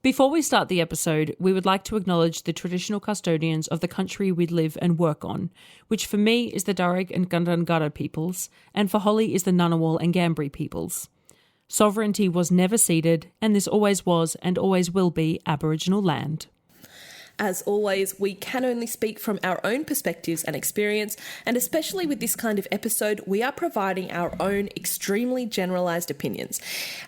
Before we start the episode, we would like to acknowledge the traditional custodians of the country we live and work on, which for me is the Darug and Gundungurra peoples, and for Holly is the Ngunnawal and Ngambri peoples. Sovereignty was never ceded, and this always was and always will be Aboriginal land. As always, we can only speak from our own perspectives and experience, and especially with this kind of episode, we are providing our own extremely generalised opinions.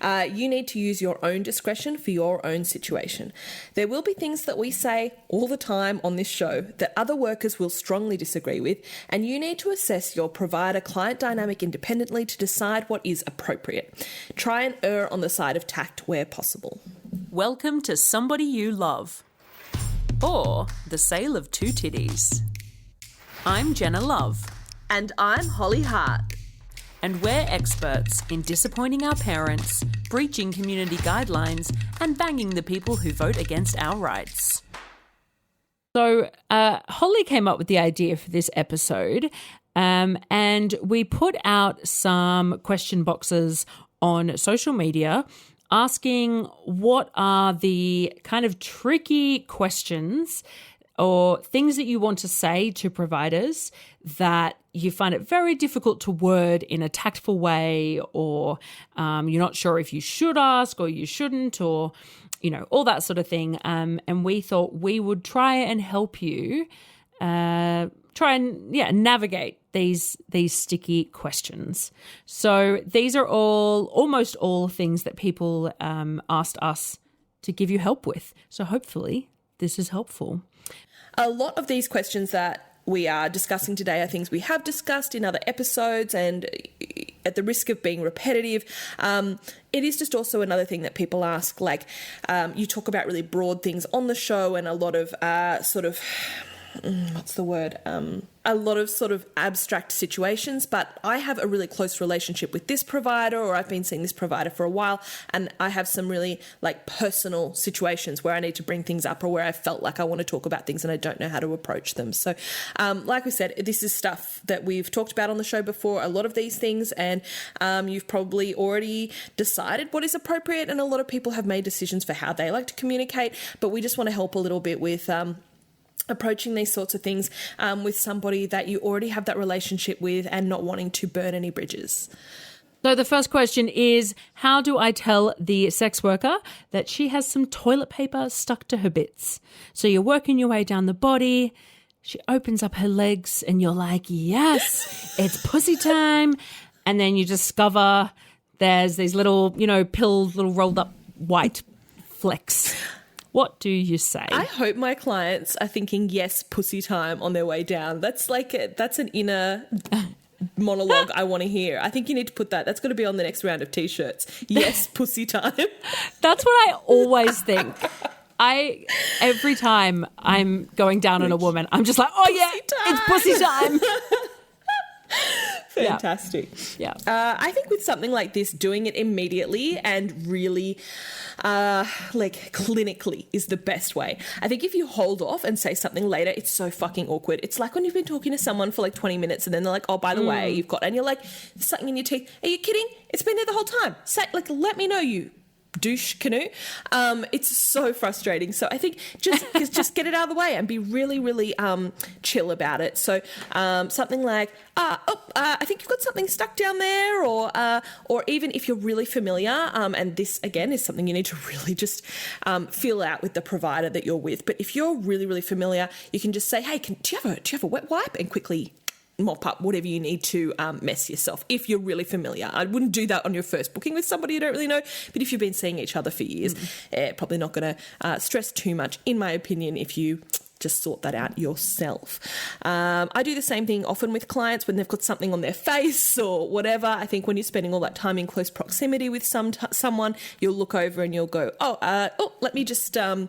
You need to use your own discretion for your own situation. There will be things that we say all the time on this show that other workers will strongly disagree with, and you need to assess your provider-client dynamic independently to decide what is appropriate. Try and err on the side of tact where possible. Welcome to Somebody You Love. Or the sale of two titties. I'm Jenna Love. And I'm Holly Hart. And we're experts in disappointing our parents, breaching community guidelines, and banging the people who vote against our rights. So Holly came up with the idea for this episode, and we put out some question boxes on social media asking what are the kind of tricky questions or things that you want to say to providers that you find it very difficult to word in a tactful way, or you're not sure if you should ask or you shouldn't, or, you know, all that sort of thing. And we thought we would try and help you navigate these sticky questions. So these are almost all things that people asked us to give you help with. So hopefully this is helpful. A lot of these questions that we are discussing today are things we have discussed in other episodes, and at the risk of being repetitive, it is just also another thing that people ask. Like, you talk about really broad things on the show and a lot of a lot of sort of abstract situations, but I have a really close relationship with this provider, or I've been seeing this provider for a while, and I have some really like personal situations where I need to bring things up, or where I felt like I want to talk about things and I don't know how to approach them. So like we said, this is stuff that we've talked about on the show before, a lot of these things, and you've probably already decided what is appropriate, and a lot of people have made decisions for how they like to communicate, but we just want to help a little bit with approaching these sorts of things with somebody that you already have that relationship with and not wanting to burn any bridges. So the first question is, how do I tell the sex worker that she has some toilet paper stuck to her bits? So you're working your way down the body, she opens up her legs and you're like, yes, it's pussy time. And then you discover there's these little, little rolled up white flecks. What do you say? I hope my clients are thinking, yes, pussy time on their way down. That's an inner monologue I want to hear. I think you need to put that. That's got to be on the next round of T-shirts. Yes, pussy time. That's what I always think. Every time I'm going down on a woman, I'm just like, oh yeah, it's pussy time. Fantastic. Yeah. I think with something like this, doing it immediately and really clinically is the best way. I think if you hold off and say something later, it's so fucking awkward. It's like when you've been talking to someone for like 20 minutes and then they're like, oh, by the way, and you're like, there's something in your teeth. Are you kidding? It's been there the whole time. Let me know, you douche canoe. It's so frustrating. So I think just get it out of the way and be really, really chill about it. So something like, I think you've got something stuck down there, or even if you're really familiar, and this again is something you need to really just feel out with the provider that you're with. But if you're really, really familiar, you can just say, hey, do you have a wet wipe, and quickly mop up whatever you need to mess yourself if you're really familiar. I wouldn't do that on your first booking with somebody you don't really know, but if you've been seeing each other for years, probably not going to stress too much, in my opinion, if you just sort that out yourself. I do the same thing often with clients when they've got something on their face or whatever. I think when you're spending all that time in close proximity with someone, you'll look over and you'll go, let me just, some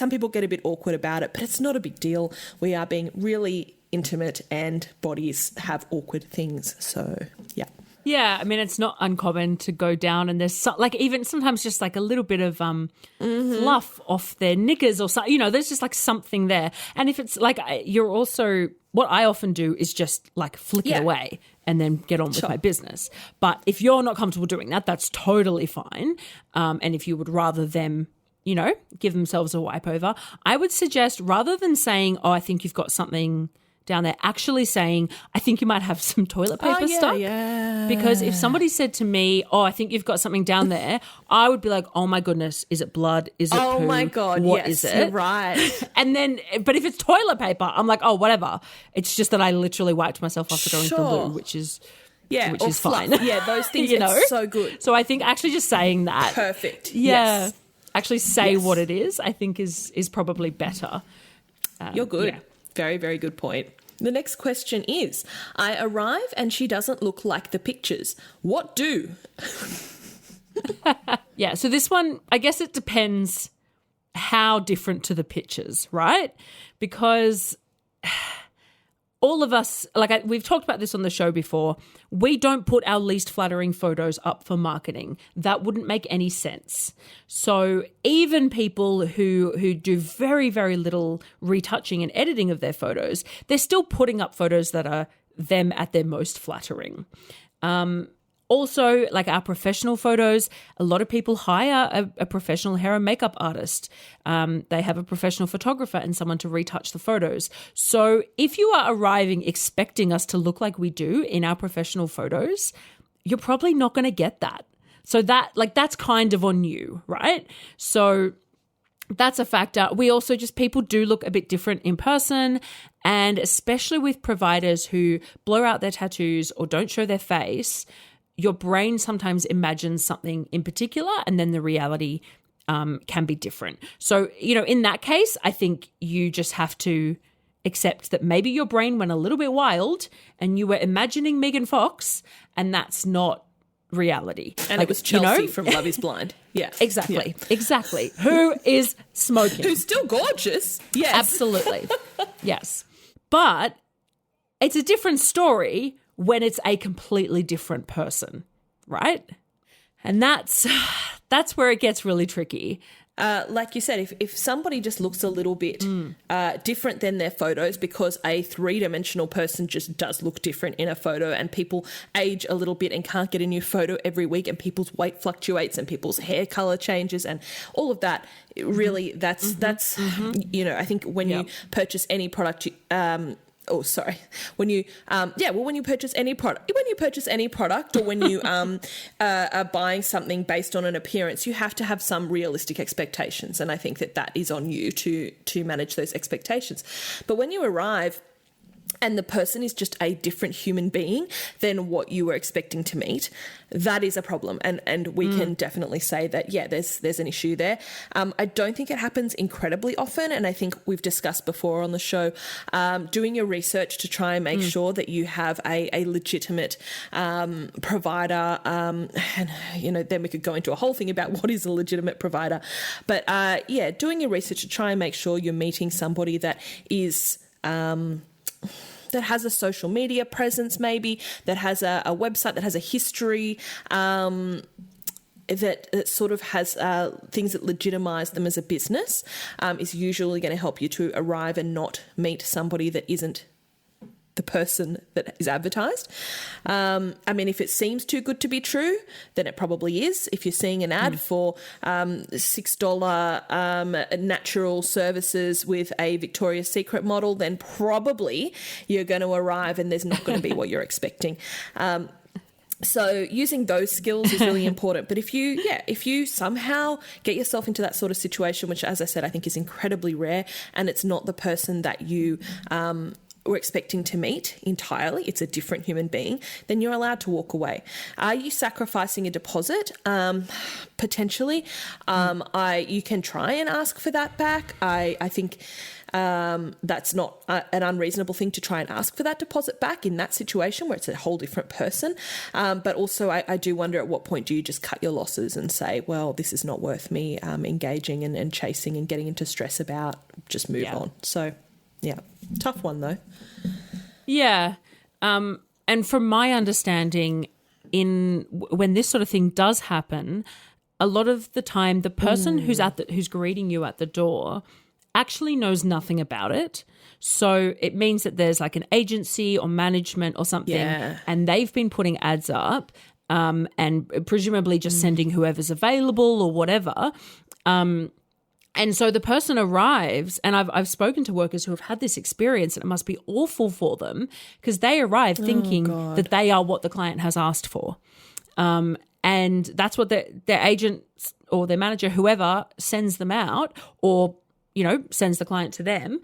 people get a bit awkward about it, but it's not a big deal. We are being really intimate and bodies have awkward things. So, yeah. Yeah, I mean, it's not uncommon to go down and there's like even sometimes just like a little bit of fluff off their knickers or something, there's just like something there. And if it's like you're also, what I often do is just like flick it away and then get on with my business. But if you're not comfortable doing that, that's totally fine. And if you would rather them, give themselves a wipe over, I would suggest rather than saying, oh, I think you've got something down there, actually saying, I think you might have some toilet paper stuck. Yeah. Because if somebody said to me, oh, I think you've got something down there, I would be like, oh my goodness, is it blood? Is it poo? Oh my God, What yes, is it? you're right. And then, but if it's toilet paper, I'm like, oh, whatever. It's just that I literally wiped myself after going to the loo, which is fluff. fine. Yeah, those things are so good. So I think actually just saying that. Perfect. Yeah. Yes. Actually say what it is, I think is probably better. You're good. Yeah. Very, very good point. The next question is, I arrive and she doesn't look like the pictures. What do? Yeah, so this one, I guess it depends how different to the pictures, right? Because all of us, we've talked about this on the show before, we don't put our least flattering photos up for marketing. That wouldn't make any sense. So even people who do very, very little retouching and editing of their photos, they're still putting up photos that are them at their most flattering. Also, like our professional photos, a lot of people hire a professional hair and makeup artist. They have a professional photographer and someone to retouch the photos. So if you are arriving expecting us to look like we do in our professional photos, you're probably not going to get that. So that's kind of on you, right? So that's a factor. We also people do look a bit different in person, and especially with providers who blur out their tattoos or don't show their face, your brain sometimes imagines something in particular and then the reality can be different. So, in that case, I think you just have to accept that maybe your brain went a little bit wild and you were imagining Megan Fox and that's not reality. And it was Chelsea from Love is Blind. Yeah. Exactly. Yeah. Exactly. Who is smoking? Who's still gorgeous. Yes. Absolutely. Yes. But it's a different story when it's a completely different person, right? And that's where it gets really tricky. Like you said, if somebody just looks a little bit different than their photos, because a three-dimensional person just does look different in a photo, and people age a little bit and can't get a new photo every week, and people's weight fluctuates and people's hair color changes and all of that, really that's I think when you purchase any product, when you purchase any product, or when you are buying something based on an appearance, you have to have some realistic expectations, and I think that is on you to manage those expectations. But when you arrive and the person is just a different human being than what you were expecting to meet, that is a problem. And we can definitely say that, there's an issue there. I don't think it happens incredibly often. And I think we've discussed before on the show, doing your research to try and make sure that you have a legitimate provider. And, then we could go into a whole thing about what is a legitimate provider. But, doing your research to try and make sure you're meeting somebody that is... that has a social media presence, maybe, that has a website, that has a history, that sort of has things that legitimize them as a business, is usually going to help you to arrive and not meet somebody that isn't the person that is advertised. If it seems too good to be true, then it probably is. If you're seeing an ad for $6 natural services with a Victoria's Secret model, then probably you're going to arrive and there's not going to be what you're expecting. So using those skills is really important. But if you somehow get yourself into that sort of situation, which, as I said, I think is incredibly rare, and it's not the person that you were expecting to meet entirely, it's a different human being, then you're allowed to walk away. Are you sacrificing a deposit? Potentially. You can try and ask for that back. I think that's not an unreasonable thing to try and ask for that deposit back in that situation where it's a whole different person. But also I do wonder, at what point do you just cut your losses and say, well, this is not worth me engaging and chasing and getting into stress about, just move on. So, yeah, tough one though. Yeah. And from my understanding, when this sort of thing does happen, a lot of the time the person who's greeting you at the door actually knows nothing about it. So it means that there's like an agency or management or something, and they've been putting ads up and presumably just sending whoever's available or whatever. And so the person arrives, and I've spoken to workers who have had this experience, and it must be awful for them because they arrive thinking that they are what the client has asked for. And that's what their agent or their manager, whoever, sends them out or, sends the client to them.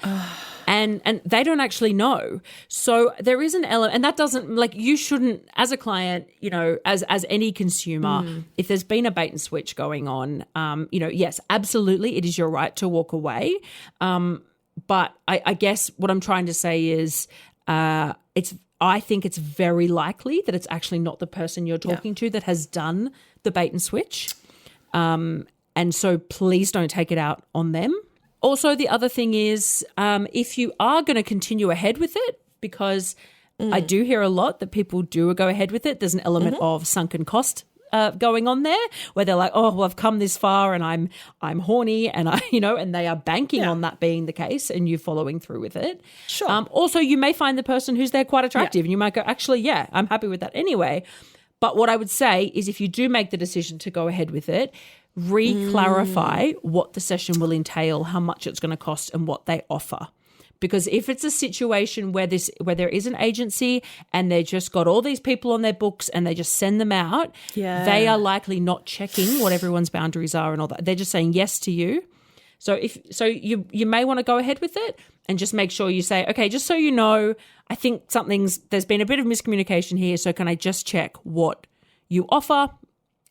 And they don't actually know. So there is an element, and that doesn't, like, you shouldn't, as a client, as any consumer, if there's been a bait and switch going on, yes, absolutely, it is your right to walk away. But I guess what I'm trying to say is I think it's very likely that it's actually not the person you're talking to that has done the bait and switch. And so please don't take it out on them. Also, the other thing is if you are going to continue ahead with it, because I do hear a lot that people do go ahead with it, there's an element of sunken cost going on there where they're like, oh, well, I've come this far and I'm horny and and they are banking on that being the case and you following through with it. Sure. Also, you may find the person who's there quite attractive and you might go, actually, I'm happy with that anyway. But what I would say is if you do make the decision to go ahead with it, re-clarify what the session will entail, how much it's going to cost and what they offer. Because if it's a situation where there is an agency and they just got all these people on their books and they just send them out, they are likely not checking what everyone's boundaries are and all that. They're just saying yes to you. So you may want to go ahead with it and just make sure you say, okay, just so you know, I think there's been a bit of miscommunication here. So can I just check what you offer,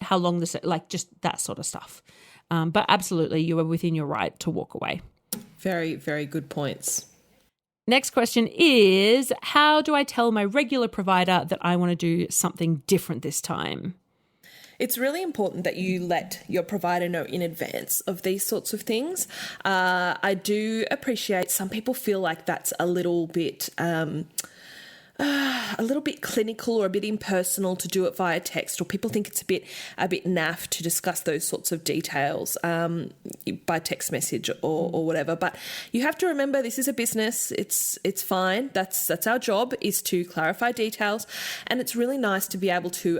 how long just that sort of stuff. But absolutely, you are within your right to walk away. Very, very good points. Next question is, how do I tell my regular provider that I want to do something different this time? It's really important that you let your provider know in advance of these sorts of things. I do appreciate some people feel like that's a little bit clinical or a bit impersonal to do it via text, or people think it's a bit naff to discuss those sorts of details by text message or whatever. But you have to remember, this is a business. It's fine. That's our job, is to clarify details, and it's really nice to be able to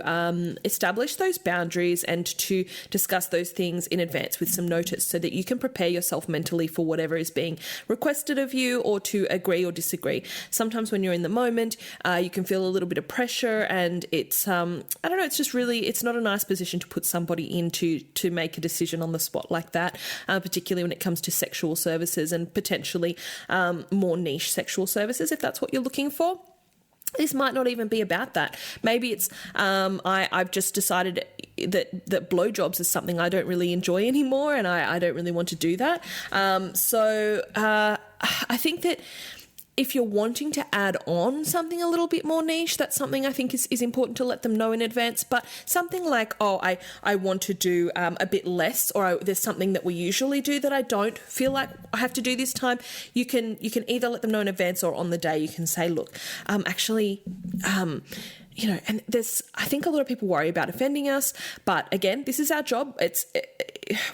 establish those boundaries and to discuss those things in advance with some notice, so that you can prepare yourself mentally for whatever is being requested of you, or to agree or disagree. Sometimes when you're in the moment, you can feel a little bit of pressure, and it's it's just really, it's not a nice position to put somebody in to make a decision on the spot like that, particularly when it comes to sexual services and potentially more niche sexual services, if that's what you're looking for. This might not even be about that. Maybe it's I've just decided that blowjobs is something I don't really enjoy anymore, and I don't really want to do that. So I think that if you're wanting to add on something a little bit more niche, that's something I think is important to let them know in advance. But something like, I want to do a bit less, or there's something that we usually do that I don't feel like I have to do this time, you can either let them know in advance, or on the day you can say, look, and I think a lot of people worry about offending us, but again, this is our job.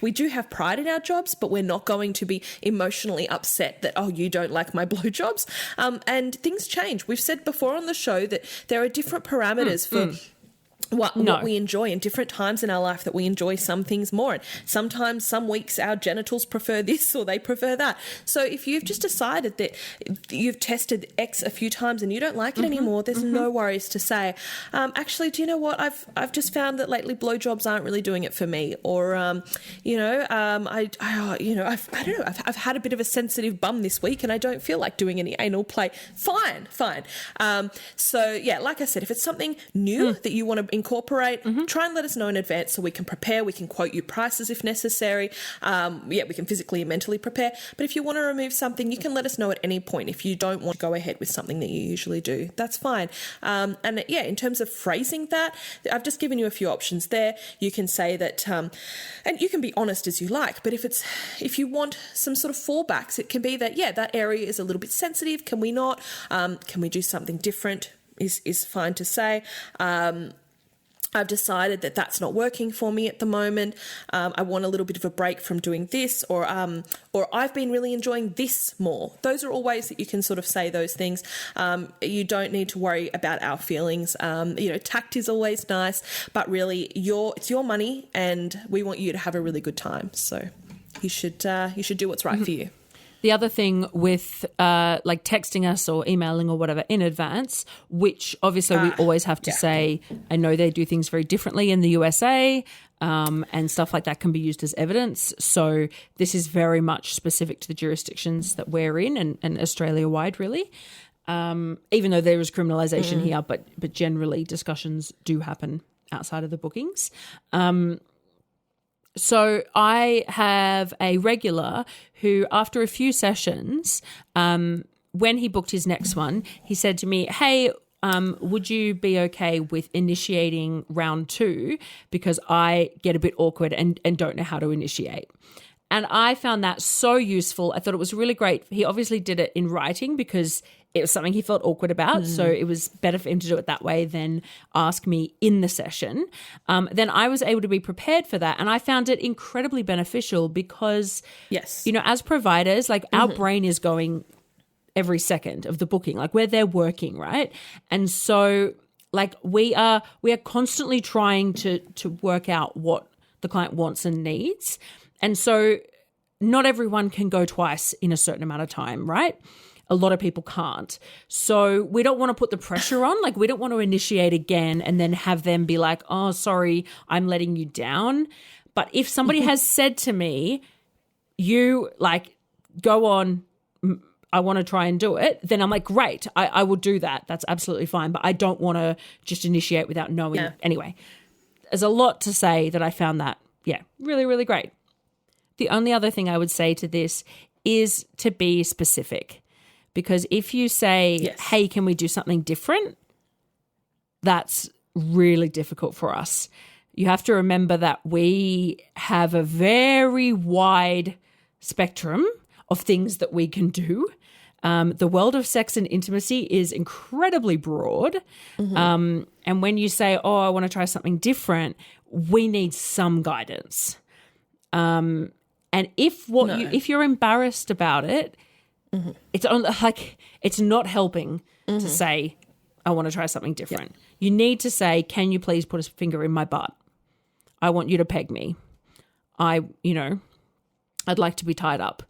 We do have pride in our jobs, but we're not going to be emotionally upset that, you don't like my blowjobs. And things change. We've said before on the show that there are different parameters for what we enjoy, in different times in our life that we enjoy some things more. And sometimes, some weeks, our genitals prefer this or they prefer that. So if you've just decided that you've tested X a few times and you don't like it anymore, there's no worries to say, actually, do you know what? I've just found that lately blowjobs aren't really doing it for me. Or, I don't know, I've had a bit of a sensitive bum this week and I don't feel like doing any anal play. Fine. So yeah, like I said, if it's something new that you want to incorporate, try and let us know in advance so we can prepare. We can quote you prices if necessary. We can physically and mentally prepare. But if you want to remove something, you can let us know at any point. If you don't want to go ahead with something that you usually do, that's fine. In terms of phrasing that, I've just given you a few options there. You can say that, and you can be honest as you like, but if you want some sort of fallbacks, it can be that, that area is a little bit sensitive. Can we not? Can we do something different? Is fine to say. I've decided that that's not working for me at the moment. I want a little bit of a break from doing this, or I've been really enjoying this more. Those are all ways that you can sort of say those things. You don't need to worry about our feelings. Tact is always nice, but really it's your money and we want you to have a really good time. So you should do what's right for you. The other thing with like texting us or emailing or whatever in advance, which obviously we always have to say, I know they do things very differently in the USA, and stuff like that can be used as evidence. So this is very much specific to the jurisdictions that we're in and Australia-wide really, even though there is criminalisation here, but generally discussions do happen outside of the bookings. So I have a regular who, after a few sessions, when he booked his next one, he said to me, hey, would you be okay with initiating round 2 because I get a bit awkward and don't know how to initiate. And I found that so useful. I thought it was really great. He obviously did it in writing because it was something he felt awkward about. So it was better for him to do it that way than ask me in the session. Then I was able to be prepared for that. And I found it incredibly beneficial because, yes, as providers, like our brain is going every second of the booking, like we're there working, right? And so like we are constantly trying to work out what the client wants and needs. And so not everyone can go twice in a certain amount of time, right? A lot of people can't. So we don't want to put the pressure on. Like we don't want to initiate again and then have them be like, oh, sorry, I'm letting you down. But if somebody has said to me, you like, go on, I want to try and do it, then I'm like, great, I will do that. That's absolutely fine. But I don't want to just initiate without knowing. Yeah. Anyway, there's a lot to say that I found that, really, really great. The only other thing I would say to this is to be specific. Because if you say, hey, can we do something different? That's really difficult for us. You have to remember that we have a very wide spectrum of things that we can do. The world of sex and intimacy is incredibly broad. And when you say, oh, I want to try something different, we need some guidance. And if you're embarrassed about it, it's not helping to say, I want to try something different. Yep. You need to say, can you please put a finger in my butt? I want you to peg me. I'd like to be tied up.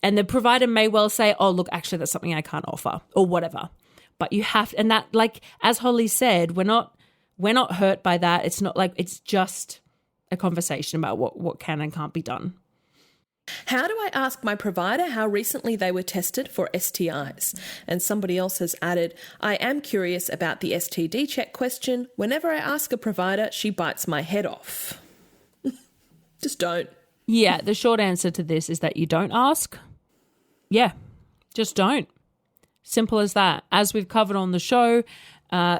And the provider may well say, oh, look, actually that's something I can't offer or whatever. But you have, and that, like, as Holly said, we're not hurt by that. It's not like, it's just a conversation about what can and can't be done. How do I ask my provider how recently they were tested for STIs? And somebody else has added, I am curious about the STD check question. Whenever I ask a provider, she bites my head off. Just don't. Yeah, the short answer to this is that you don't ask. Yeah, just don't. Simple as that. As we've covered on the show,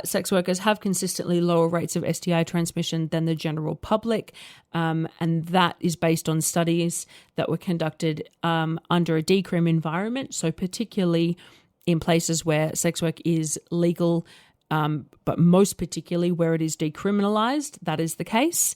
sex workers have consistently lower rates of STI transmission than the general public, and that is based on studies that were conducted under a decrim environment, so particularly in places where sex work is legal, but most particularly where it is decriminalised, that is the case.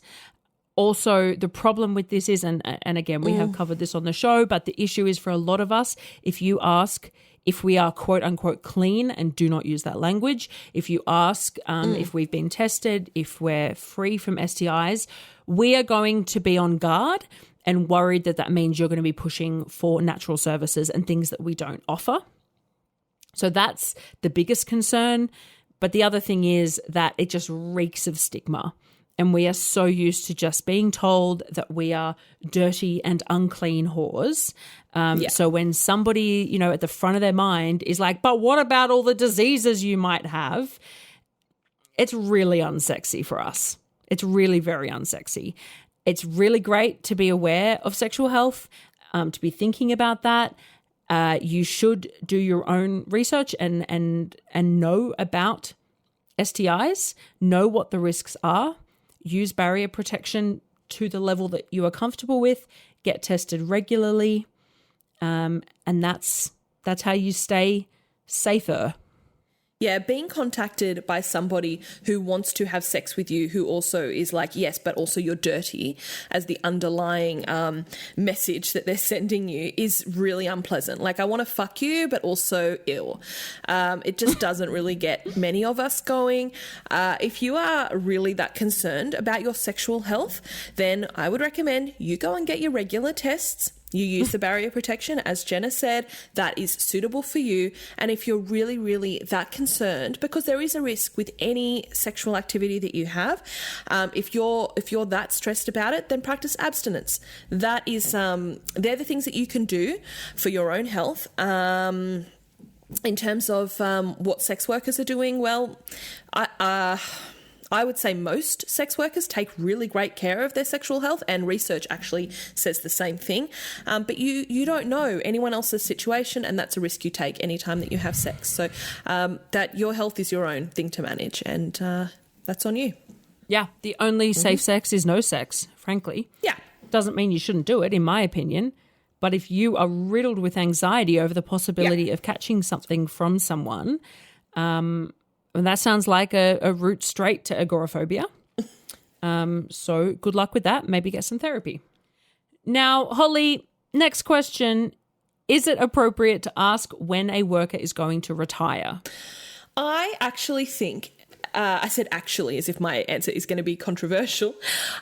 Also, the problem with this is, and again, we have covered this on the show, but the issue is for a lot of us, if you ask if we are quote unquote clean, and do not use that language, if you ask if we've been tested, if we're free from STIs, we are going to be on guard and worried that means you're going to be pushing for natural services and things that we don't offer. So that's the biggest concern. But the other thing is that it just reeks of stigma. And we are so used to just being told that we are dirty and unclean whores. So when somebody, at the front of their mind is like, but what about all the diseases you might have? It's really unsexy for us. It's really very unsexy. It's really great to be aware of sexual health, to be thinking about that. You should do your own research and know about STIs, know what the risks are. Use barrier protection to the level that you are comfortable with. Get tested regularly, and that's how you stay safer. Yeah, being contacted by somebody who wants to have sex with you, who also is like, yes, but also you're dirty, as the underlying message that they're sending you, is really unpleasant. Like, I want to fuck you, but also ill. It just doesn't really get many of us going. If you are really that concerned about your sexual health, then I would recommend you go and get your regular tests. You use the barrier protection, as Jenna said, that is suitable for you. And if you're really, really that concerned, because there is a risk with any sexual activity that you have, if you're that stressed about it, then practice abstinence. That is, they're the things that you can do for your own health. In terms of what sex workers are doing, well, I would say most sex workers take really great care of their sexual health, and research actually says the same thing. But you don't know anyone else's situation, and that's a risk you take anytime that you have sex. So that your health is your own thing to manage, and that's on you. Yeah, the only safe sex is no sex, frankly. Yeah. Doesn't mean you shouldn't do it, in my opinion. But if you are riddled with anxiety over the possibility of catching something from someone, and that sounds like a route straight to agoraphobia. So good luck with that. Maybe get some therapy. Now, Holly, next question. Is it appropriate to ask when a worker is going to retire? I actually think... I said actually as if my answer is going to be controversial.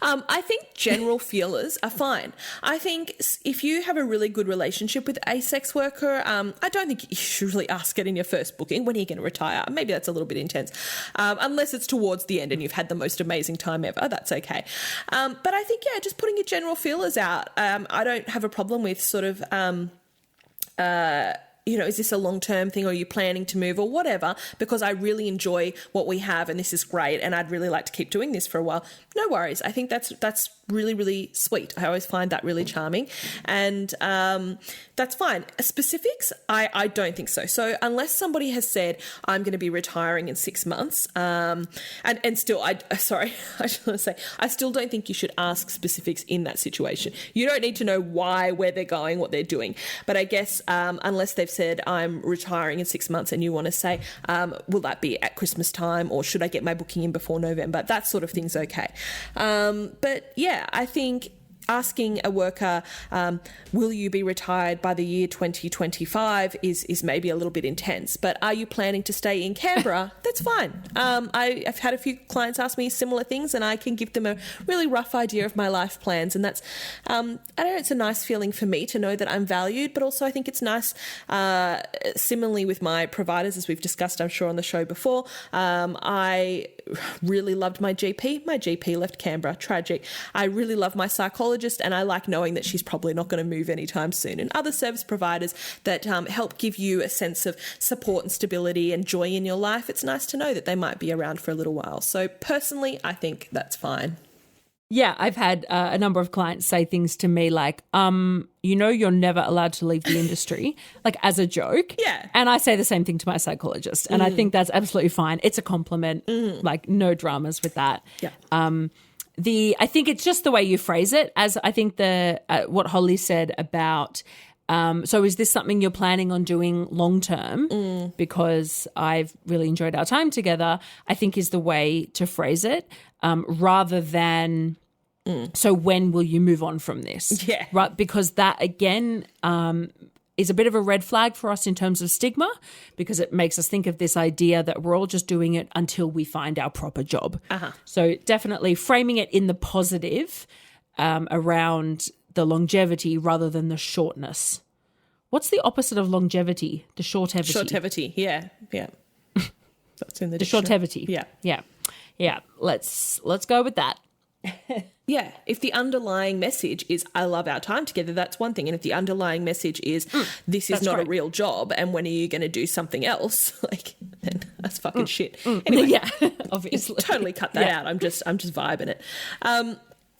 I think general feelers are fine. I think if you have a really good relationship with a sex worker, I don't think you should really ask it in your first booking. When are you going to retire? Maybe that's a little bit intense. Unless it's towards the end and you've had the most amazing time ever, that's okay. But I think, just putting your general feelers out. I don't have a problem with sort of... is this a long-term thing, or are you planning to move, or whatever, because I really enjoy what we have and this is great and I'd really like to keep doing this for a while. No worries. I think that's really, really sweet. I always find that really charming, and that's fine. Specifics, I don't think so. So unless somebody has said, I'm going to be retiring in 6 months, and still, I just want to say, I still don't think you should ask specifics in that situation. You don't need to know why, where they're going, what they're doing. But I guess unless they've said, I'm retiring in 6 months, and you want to say, will that be at Christmas time, or should I get my booking in before November? That sort of thing's okay. But yeah, I think asking a worker, will you be retired by the year 2025 is maybe a little bit intense. But are you planning to stay in Canberra? That's fine. I've had a few clients ask me similar things, and I can give them a really rough idea of my life plans. And that's, I don't know, it's a nice feeling for me to know that I'm valued, but also I think it's nice, similarly with my providers, as we've discussed, I'm sure, on the show before. I really loved my GP. My GP left Canberra. Tragic. I really love my psychologist, and I like knowing that she's probably not going to move anytime soon. And other service providers that help give you a sense of support and stability and joy in your life, it's nice to know that they might be around for a little while. So personally, I think that's fine. Yeah, I've had a number of clients say things to me like, you're never allowed to leave the industry, like as a joke. Yeah. And I say the same thing to my psychologist. And I think that's absolutely fine. It's a compliment, like no dramas with that. Yeah. I think it's just the way you phrase it, as I think what Holly said about, so is this something you're planning on doing long term? Because I've really enjoyed our time together, I think is the way to phrase it, rather than, so when will you move on from this? Yeah. Right. Because that, again, is a bit of a red flag for us in terms of stigma, because it makes us think of this idea that we're all just doing it until we find our proper job. So definitely framing it in the positive around the longevity rather than the shortness. What's the opposite of longevity? The shortevity. Shortevity, yeah. That's in the shortevity. Yeah. Let's go with that. Yeah, if the underlying message is I love our time together, that's one thing. And if the underlying message is this is not a real job and when are you going to do something else, then that's fucking shit. Anyway, yeah, obviously. Totally cut that out. I'm just vibing it.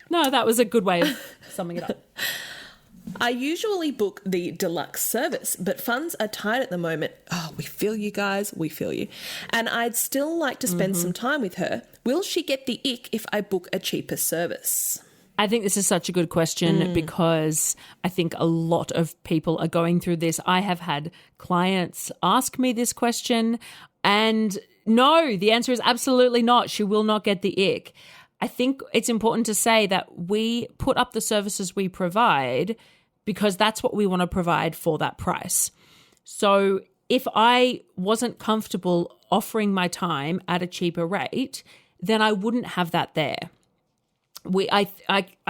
No, that was a good way of summing it up. I usually book the deluxe service, but funds are tight at the moment. Oh, we feel you guys. We feel you. And I'd still like to spend some time with her. Will she get the ick if I book a cheaper service? I think this is such a good question because I think a lot of people are going through this. I have had clients ask me this question, And no, the answer is absolutely not. She will not get the ick. I think it's important to say that we put up the services we provide because that's what we want to provide for that price. So if I wasn't comfortable offering my time at a cheaper rate, then I wouldn't have that there. I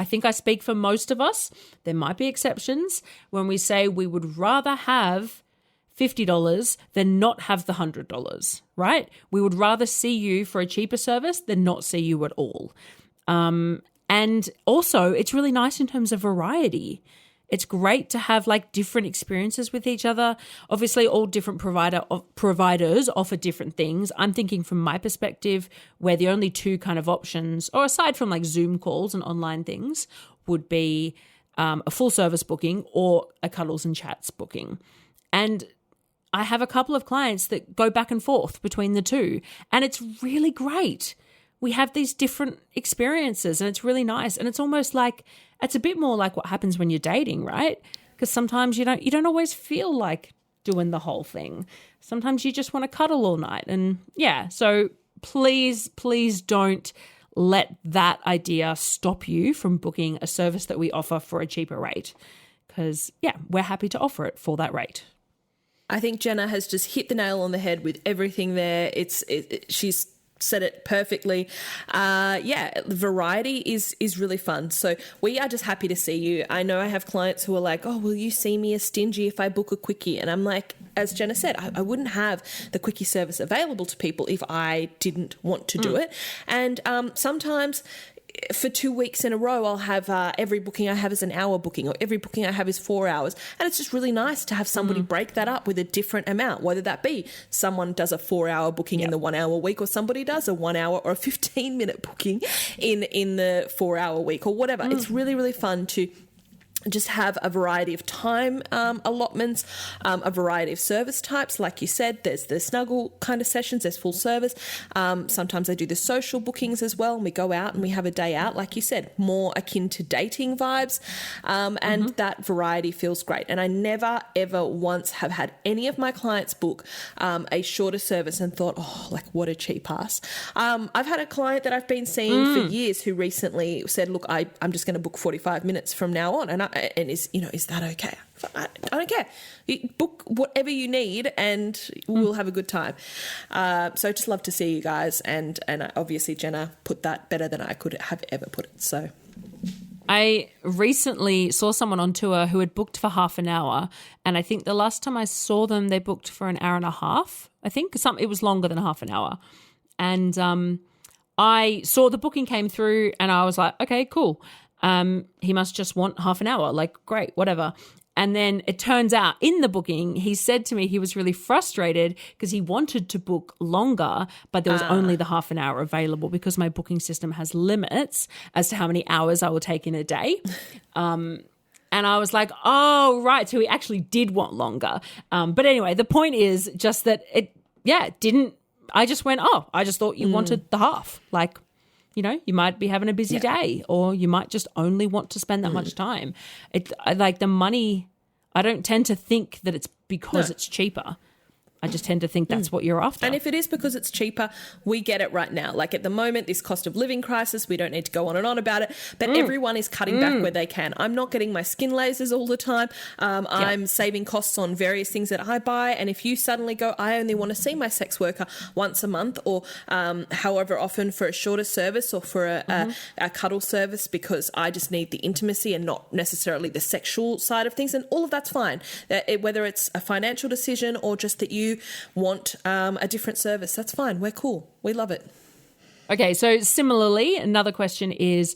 think I speak for most of us. There might be exceptions when we say we would rather have $50 than not have the $100, right? We would rather see you for a cheaper service than not see you at all. And also, it's really nice in terms of variety. It's great to have like different experiences with each other. Obviously, all different providers offer different things. I'm thinking from my perspective, where the only two kind of options, or aside from like Zoom calls and online things, would be a full service booking or a cuddles and chats booking. And I have a couple of clients that go back and forth between the two, and it's really great. We have these different experiences and it's really nice. And it's almost like, it's a bit more like what happens when you're dating, right? Because sometimes you don't always feel like doing the whole thing. Sometimes you just want to cuddle all night. And yeah, so please don't let that idea stop you from booking a service that we offer for a cheaper rate. Because yeah, we're happy to offer it for that rate. I think Jenna has just hit the nail on the head with everything there. She's said it perfectly. The variety is really fun. So we are just happy to see you. I know I have clients who are like, oh, will you see me as stingy if I book a quickie? And I'm like, as Jenna said, I wouldn't have the quickie service available to people if I didn't want to do it. And sometimes for 2 weeks in a row, I'll have every booking I have is an hour booking, or every booking I have is 4 hours. And it's just really nice to have somebody break that up with a different amount, whether that be someone does a 4-hour booking in the 1 hour week, or somebody does a 1 hour or a 15-minute booking in the 4-hour week, or whatever. It's really, really fun to just have a variety of time allotments, a variety of service types. Like you said, there's the snuggle kind of sessions, there's full service. Sometimes I do the social bookings as well, and we go out and we have a day out, like you said, more akin to dating vibes. And that variety feels great. And I never, ever once have had any of my clients book a shorter service and thought, oh, like what a cheap ass. I've had a client that I've been seeing for years who recently said, look, I'm just going to book 45 minutes from now on. And is that okay? I don't care. You book whatever you need and we'll have a good time. So I just love to see you guys. And obviously Jenna put that better than I could have ever put it. So I recently saw someone on tour who had booked for half an hour. And I think the last time I saw them, they booked for an hour and a half. I think it was longer than half an hour. And I saw the booking came through and I was like, okay, cool. He must just want half an hour. Like, great, whatever. And then it turns out in the booking, he said to me he was really frustrated because he wanted to book longer, but there was only the half an hour available because my booking system has limits as to how many hours I will take in a day. And I was like, oh, right. So he actually did want longer. But anyway, the point is just that I just went, oh, I just thought you wanted the half. Like, you know, you might be having a busy day, or you might just only want to spend that much time. Like the money, I don't tend to think that it's because it's cheaper. I just tend to think that's what you're after. And if it is because it's cheaper, we get it right now. Like at the moment, this cost of living crisis, we don't need to go on and on about it, but everyone is cutting back where they can. I'm not getting my skin lasers all the time. I'm saving costs on various things that I buy. And if you suddenly go, I only want to see my sex worker once a month, or however often for a shorter service, or for a cuddle service, because I just need the intimacy and not necessarily the sexual side of things, and all of that's fine. Whether it's a financial decision or just that you want a different service, that's fine. We're cool. We love it. Okay, so similarly, another question is,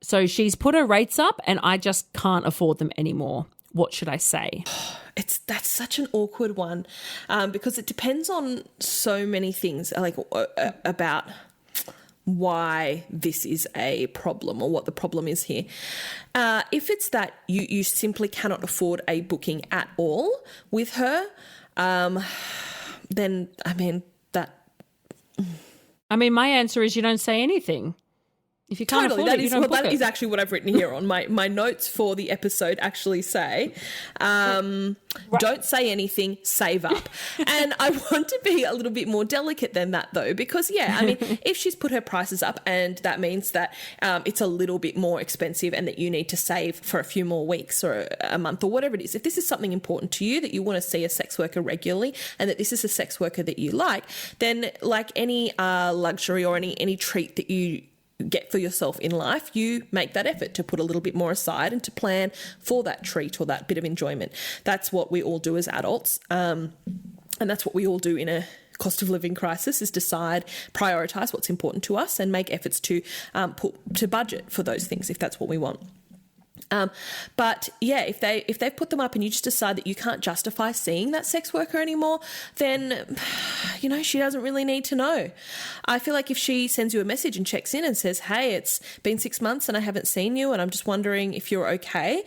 so she's put her rates up and I just can't afford them anymore. What should I say? That's such an awkward one, because it depends on so many things, like about why this is a problem or what the problem is here. If it's that you simply cannot afford a booking at all with her, then my answer is you don't say anything. If you can't Totally, afford it, you don't book that it. is actually what I've written here on my If you can't afford that it, is you don't actually book what it. I've written here on my notes for the episode. Actually, say, don't say anything, save up. And I want to be a little bit more delicate than that, though, because I mean, if she's put her prices up, and that means that it's a little bit more expensive, and that you need to save for a few more weeks or a month or whatever it is. If this is something important to you, that you want to see a sex worker regularly, and that this is a sex worker that you like, then like any luxury or any treat that you get for yourself in life, you make that effort to put a little bit more aside and to plan for that treat or that bit of enjoyment. That's what we all do as adults, and that's what we all do in a cost of living crisis, is decide, prioritise what's important to us, and make efforts to budget for those things if that's what we want. But if they've put them up and you just decide that you can't justify seeing that sex worker anymore, then, she doesn't really need to know. I feel like if she sends you a message and checks in and says, hey, it's been 6 months and I haven't seen you and I'm just wondering if you're okay,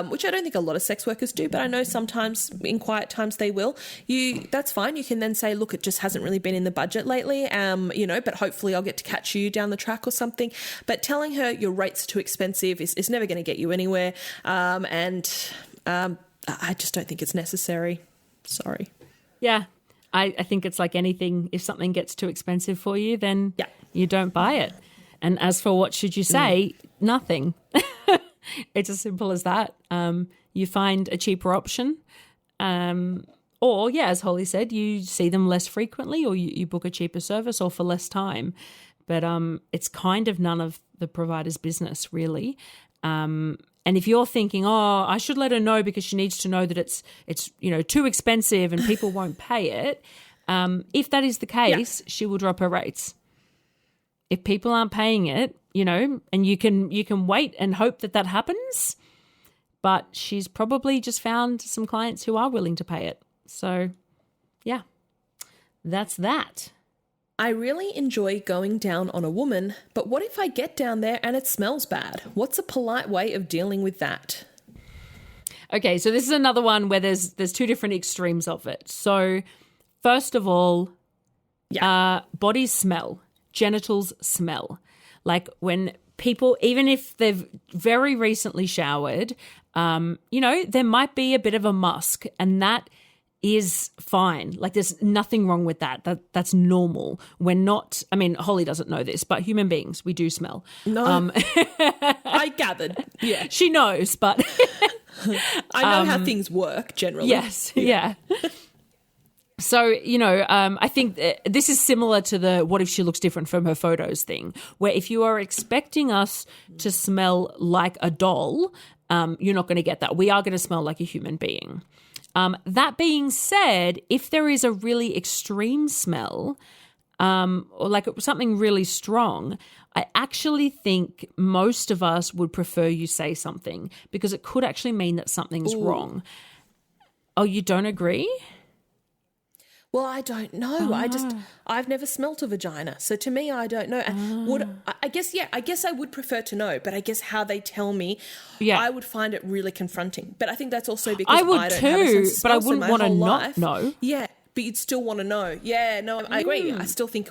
which I don't think a lot of sex workers do, but I know sometimes in quiet times they will, that's fine. You can then say, look, it just hasn't really been in the budget lately, but hopefully I'll get to catch you down the track or something. But telling her your rates are too expensive is never going to get you anywhere, and I just don't think it's necessary. Sorry. Yeah, I think it's like anything. If something gets too expensive for you, then you don't buy it. And as for what should you say, nothing. It's as simple as that. You find a cheaper option, or as Holly said, you see them less frequently, or you book a cheaper service or for less time. But it's kind of none of the provider's business, really. And if you're thinking, I should let her know because she needs to know that it's too expensive and people won't pay it, if that is the case, she will drop her rates. If people aren't paying it, and you can wait and hope that happens, but she's probably just found some clients who are willing to pay it. So, that's that. I really enjoy going down on a woman, but what if I get down there and it smells bad? What's a polite way of dealing with that? Okay, so this is another one where there's two different extremes of it. So first of all, bodies smell, genitals smell. Like when people, even if they've very recently showered, there might be a bit of a musk, and that is fine. Like there's nothing wrong with that. That's normal. We're not, Holly doesn't know this, but human beings, we do smell. No, I gathered. Yeah. She knows, but I know how things work generally. Yes. Yeah. So, I think this is similar to the what if she looks different from her photos thing, where if you are expecting us to smell like a doll, you're not going to get that. We are going to smell like a human being. That being said, if there is a really extreme smell, or like something really strong, I actually think most of us would prefer you say something, because it could actually mean that something's wrong. Oh, you don't agree? Well, I don't know. I've never smelt a vagina. So to me, I don't know. I guess I would prefer to know, but I guess how they tell me, I would find it really confronting. But I think that's also because I would don't too, have a sense of but I smell, wouldn't so want to not life, know. Yeah, but you'd still want to know. Yeah, no, I agree. I still think,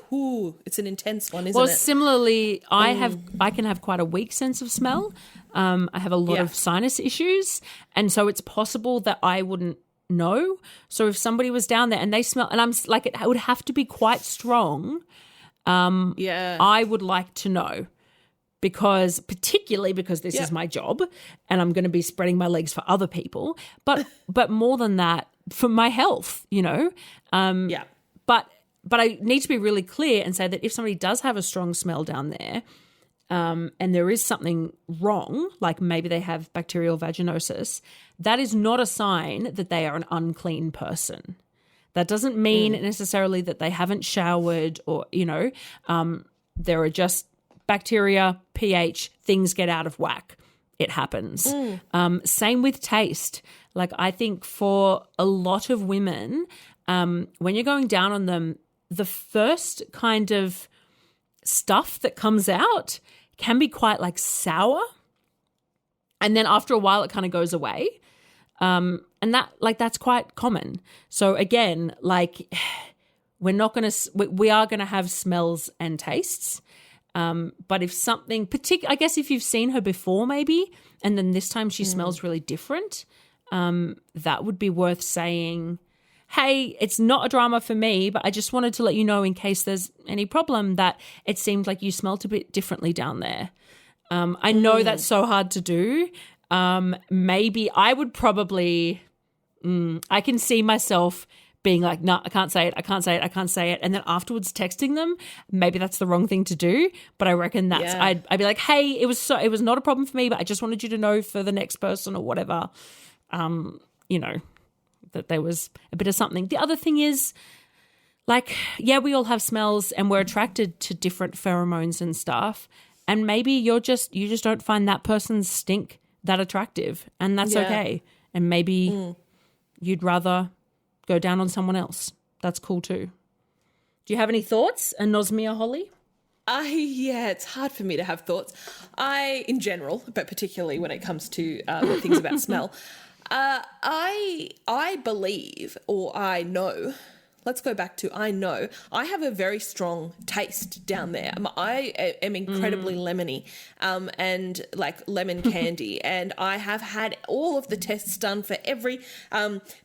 it's an intense one, isn't well, it? Similarly, I can have quite a weak sense of smell. I have a lot of sinus issues, and so it's possible that I wouldn't know. So if somebody was down there and they smell, and I'm like, it would have to be quite strong. I would like to know, particularly because this is my job and I'm going to be spreading my legs for other people, but more than that, for my health, But I need to be really clear and say that if somebody does have a strong smell down there, and there is something wrong, like maybe they have bacterial vaginosis, that is not a sign that they are an unclean person. That doesn't mean necessarily that they haven't showered or, there are just bacteria, pH, things get out of whack. It happens. Same with taste. Like I think for a lot of women, when you're going down on them, the first kind of stuff that comes out can be quite like sour, and then after a while it kind of goes away, and that's quite common. So again, like we are going to have smells and tastes, But if something I guess if you've seen her before maybe, and then this time she smells really different, that would be worth saying, hey, it's not a drama for me, but I just wanted to let you know in case there's any problem that it seemed like you smelt a bit differently down there. I know that's so hard to do. Maybe I would probably, I can see myself being like, no, I can't say it. And then afterwards texting them, maybe that's the wrong thing to do. But I reckon that's, I'd be like, hey, it was not a problem for me, but I just wanted you to know for the next person or whatever, that there was a bit of something. The other thing is, like, yeah, we all have smells and we're attracted to different pheromones and stuff. And maybe you just don't find that person's stink that attractive, and that's okay. And maybe you'd rather go down on someone else. That's cool too. Do you have any thoughts, Anosmia or Holly? Yeah, it's hard for me to have thoughts. In general, but particularly when it comes to things about smell, I believe, or I know, let's go back to I know, I have a very strong taste down there. I am incredibly lemony and like lemon candy. And I have had all of the tests done for every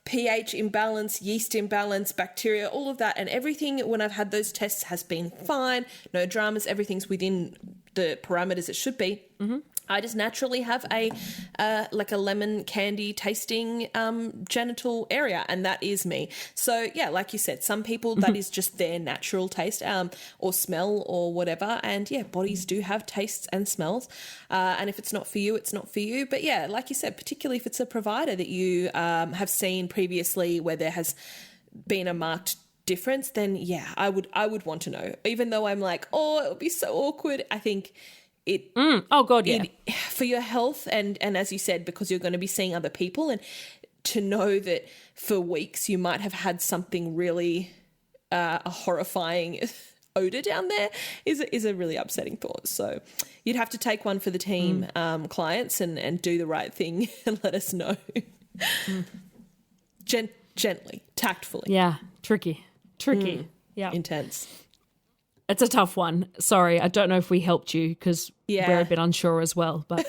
pH imbalance, yeast imbalance, bacteria, all of that. And everything when I've had those tests has been fine. No dramas. Everything's within the parameters it should be. Mm-hmm. I just naturally have a lemon candy tasting genital area, and that is me. So yeah, like you said, some people that is just their natural taste or smell or whatever. And yeah, bodies do have tastes and smells. And if it's not for you, it's not for you. But yeah, like you said, particularly if it's a provider that you have seen previously where there has been a marked difference, then yeah, I would want to know. Even though I'm like, oh, it would be so awkward. I think oh God, yeah. For your health and as you said, because you're going to be seeing other people, and to know that for weeks you might have had something really a horrifying odor down there is a really upsetting thought. So you'd have to take one for the team clients and do the right thing and let us know. Gently, tactfully. Yeah, tricky. Yeah, intense. It's a tough one. Sorry, I don't know if we helped you because we're a bit unsure as well. But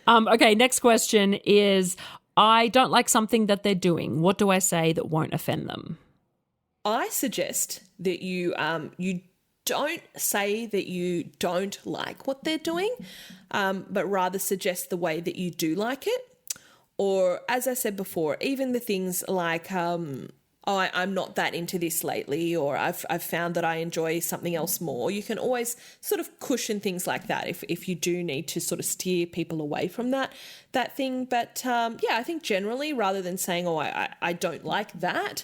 okay, next question is, I don't like something that they're doing. What do I say that won't offend them? I suggest that you don't say that you don't like what they're doing, but rather suggest the way that you do like it. Or as I said before, even the things like I'm not that into this lately, or I've found that I enjoy something else more. You can always sort of cushion things like that if you do need to sort of steer people away from that thing. But I think generally, rather than saying, oh, I don't like that,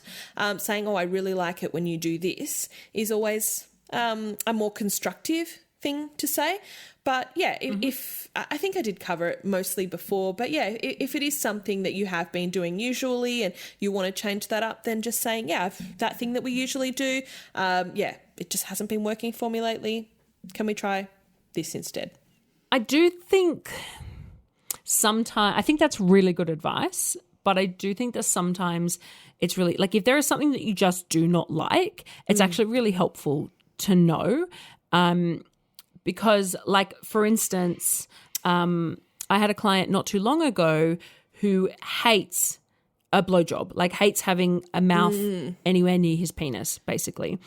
saying, oh, I really like it when you do this is always a more constructive thing to say. But yeah, if I think I did cover it mostly before, but yeah, if it is something that you have been doing usually and you want to change that up, then just saying, yeah, that thing that we usually do, it just hasn't been working for me lately. Can we try this instead? I do think I think that's really good advice, but I do think that sometimes it's really, like, if there is something that you just do not like, it's actually really helpful to know. Because, like, for instance, I had a client not too long ago who hates a blowjob, like hates having a mouth anywhere near his penis, basically.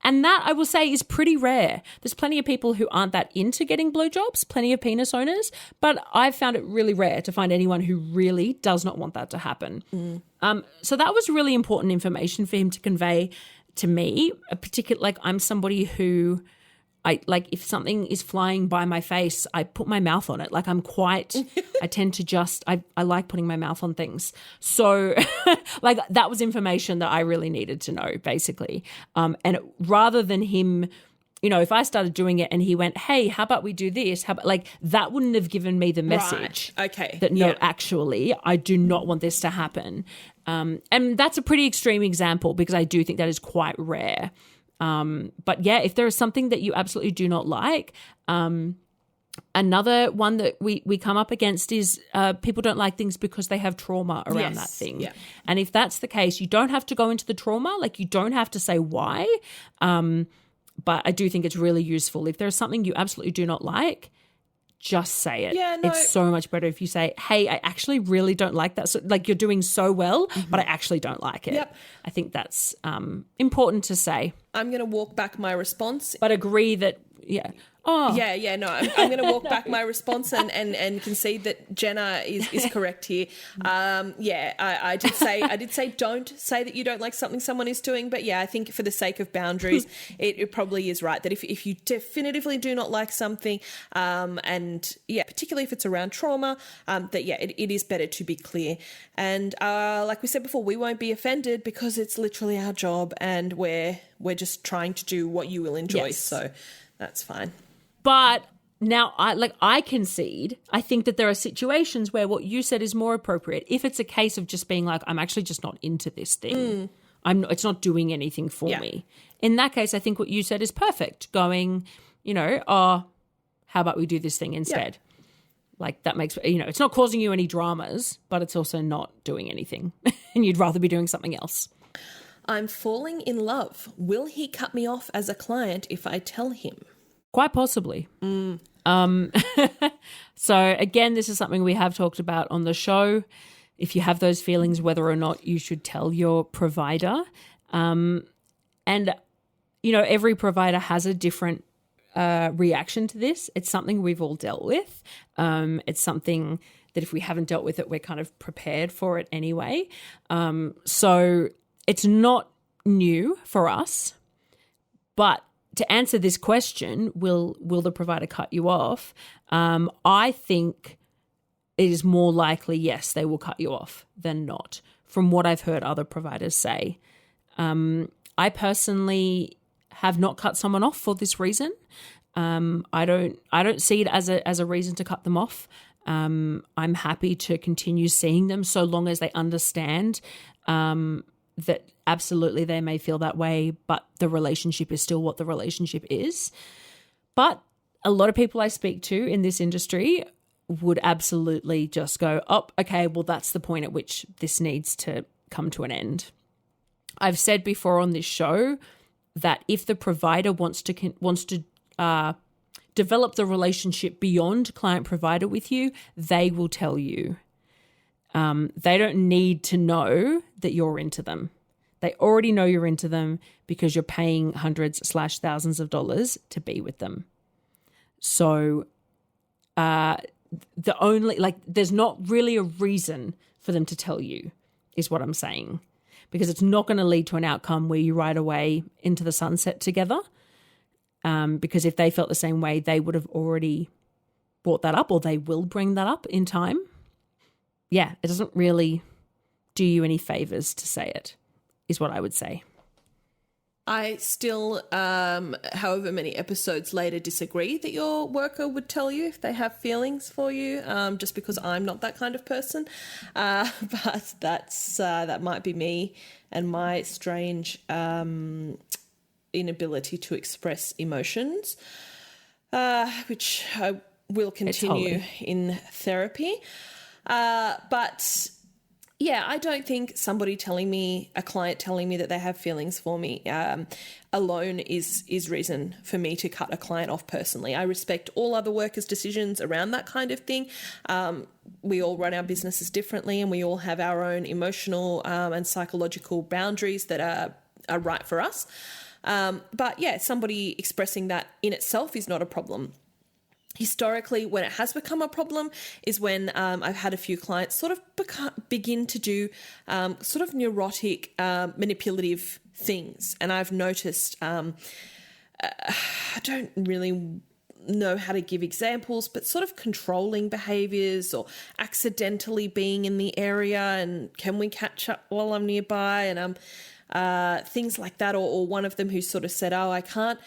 And that, I will say, is pretty rare. There's plenty of people who aren't that into getting blowjobs, plenty of penis owners, but I've found it really rare to find anyone who really does not want that to happen. So that was really important information for him to convey to me, like, I'm somebody who... if something is flying by my face, I put my mouth on it. Like, I tend to just, I like putting my mouth on things. So like, that was information that I really needed to know, basically. Rather than him, if I started doing it and he went, hey, how about we do this? That wouldn't have given me the message. Right. Okay. That no, actually, I do not want this to happen. And that's a pretty extreme example because I do think that is quite rare. But yeah, if there is something that you absolutely do not like, another one that we come up against is people don't like things because they have trauma around that thing. Yeah. And if that's the case, you don't have to go into the trauma. Like, you don't have to say why. But I do think it's really useful. If there's something you absolutely do not like, just say it. Yeah, no. It's so much better if you say, hey, I actually really don't like that. So, like, you're doing so well, but I actually don't like it. Yep. I think that's important to say. I'm going to walk back my response. But agree that, yeah. Oh. Yeah, no, I'm going to walk back my response and concede that Jenna is correct here. I did say don't say that you don't like something someone is doing, but yeah, I think for the sake of boundaries, it probably is right that if you definitively do not like something, and yeah, particularly if it's around trauma, that yeah, it is better to be clear. And like we said before, we won't be offended because it's literally our job, and we're just trying to do what you will enjoy. Yes. So that's fine. But now I concede. I think that there are situations where what you said is more appropriate. If it's a case of just being like, I'm actually just not into this thing. It's not doing anything for me. In that case, I think what you said is perfect. Going, how about we do this thing instead? Yeah. Like that makes, it's not causing you any dramas, but it's also not doing anything. And you'd rather be doing something else. I'm falling in love. Will he cut me off as a client if I tell him? Quite possibly. So again, this is something we have talked about on the show. If you have those feelings, whether or not you should tell your provider. And, every provider has a different reaction to this. It's something we've all dealt with. It's something that if we haven't dealt with it, we're kind of prepared for it anyway. So it's not new for us, but to answer this question, will the provider cut you off? I think it is more likely, yes, they will cut you off than not, from what I've heard other providers say. I personally have not cut someone off for this reason. I don't see it as a reason to cut them off. I'm happy to continue seeing them so long as they understand that absolutely they may feel that way, but the relationship is still what the relationship is. But a lot of people I speak to in this industry would absolutely just go, oh, okay, well, that's the point at which this needs to come to an end. I've said before on this show that if the provider wants to develop the relationship beyond client-provider with you, they will tell you. They don't need to know that you're into them. They already know you're into them because you're paying hundreds/thousands of dollars to be with them. So there's not really a reason for them to tell you, is what I'm saying, because it's not going to lead to an outcome where you ride away into the sunset together. Because if they felt the same way, they would have already brought that up, or they will bring that up in time. Yeah, it doesn't really do you any favors to say it, is what I would say. I still, however many episodes later, disagree that your worker would tell you if they have feelings for you, just because I'm not that kind of person. But that might be me and my strange inability to express emotions, which I will continue in therapy. But yeah, I don't think a client telling me that they have feelings for me alone is reason for me to cut a client off personally. I respect all other workers' decisions around that kind of thing. We all run our businesses differently, and we all have our own emotional and psychological boundaries that are right for us. But yeah, somebody expressing that in itself is not a problem. Historically, when it has become a problem is when I've had a few clients sort of begin to do sort of neurotic, manipulative things. And I've noticed, I don't really know how to give examples, but sort of controlling behaviours or accidentally being in the area and can we catch up while I'm nearby, and things like that. Or one of them who sort of said, oh, I can't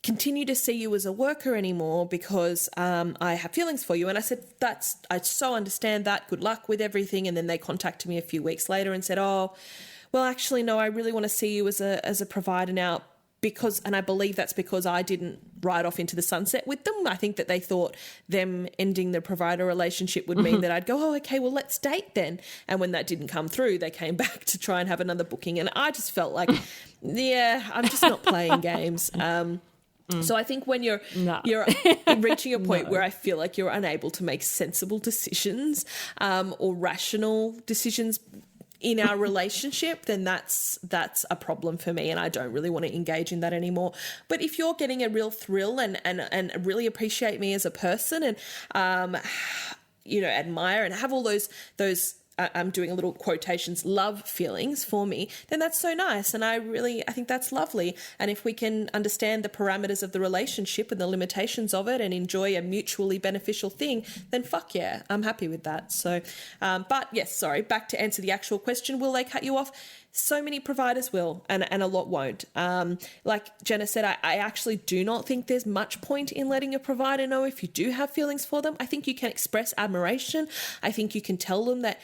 continue to see you as a worker anymore because I have feelings for you. And I said, I so understand that. Good luck with everything. And then they contacted me a few weeks later and said, oh, well, actually, no, I really want to see you as a provider now and I believe that's because I didn't ride off into the sunset with them. I think that they thought them ending the provider relationship would mean that I'd go, oh, okay, well, let's date then. And when that didn't come through, they came back to try and have another booking. And I just felt like, yeah, I'm just not playing games. So I think when you're reaching a point where I feel like you're unable to make sensible decisions or rational decisions in our relationship, then that's a problem for me, and I don't really want to engage in that anymore. But if you're getting a real thrill and really appreciate me as a person and admire and have all those I'm doing a little quotations, love feelings for me, then that's so nice. And I think that's lovely. And if we can understand the parameters of the relationship and the limitations of it and enjoy a mutually beneficial thing, then fuck yeah, I'm happy with that. So, but yes, sorry, back to answer the actual question, will they cut you off? So many providers will, and a lot won't. Like Jenna said, I actually do not think there's much point in letting a provider know if you do have feelings for them. I think you can express admiration. I think you can tell them that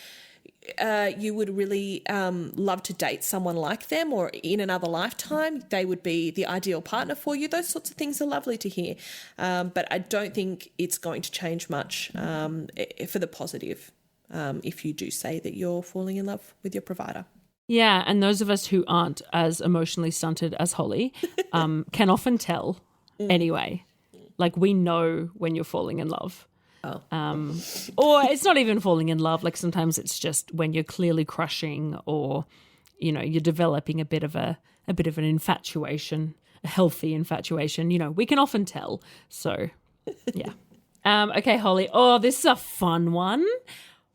you would really love to date someone like them, or in another lifetime they would be the ideal partner for you. Those sorts of things are lovely to hear. But I don't think it's going to change much for the positive if you do say that you're falling in love with your provider. Yeah, and those of us who aren't as emotionally stunted as Holly can often tell anyway. Like, we know when you're falling in love. Oh. Or it's not even falling in love. Like, sometimes it's just when you're clearly crushing, or, you're developing a bit of an infatuation, a healthy infatuation. We can often tell. So, yeah. Okay, Holly. Oh, this is a fun one.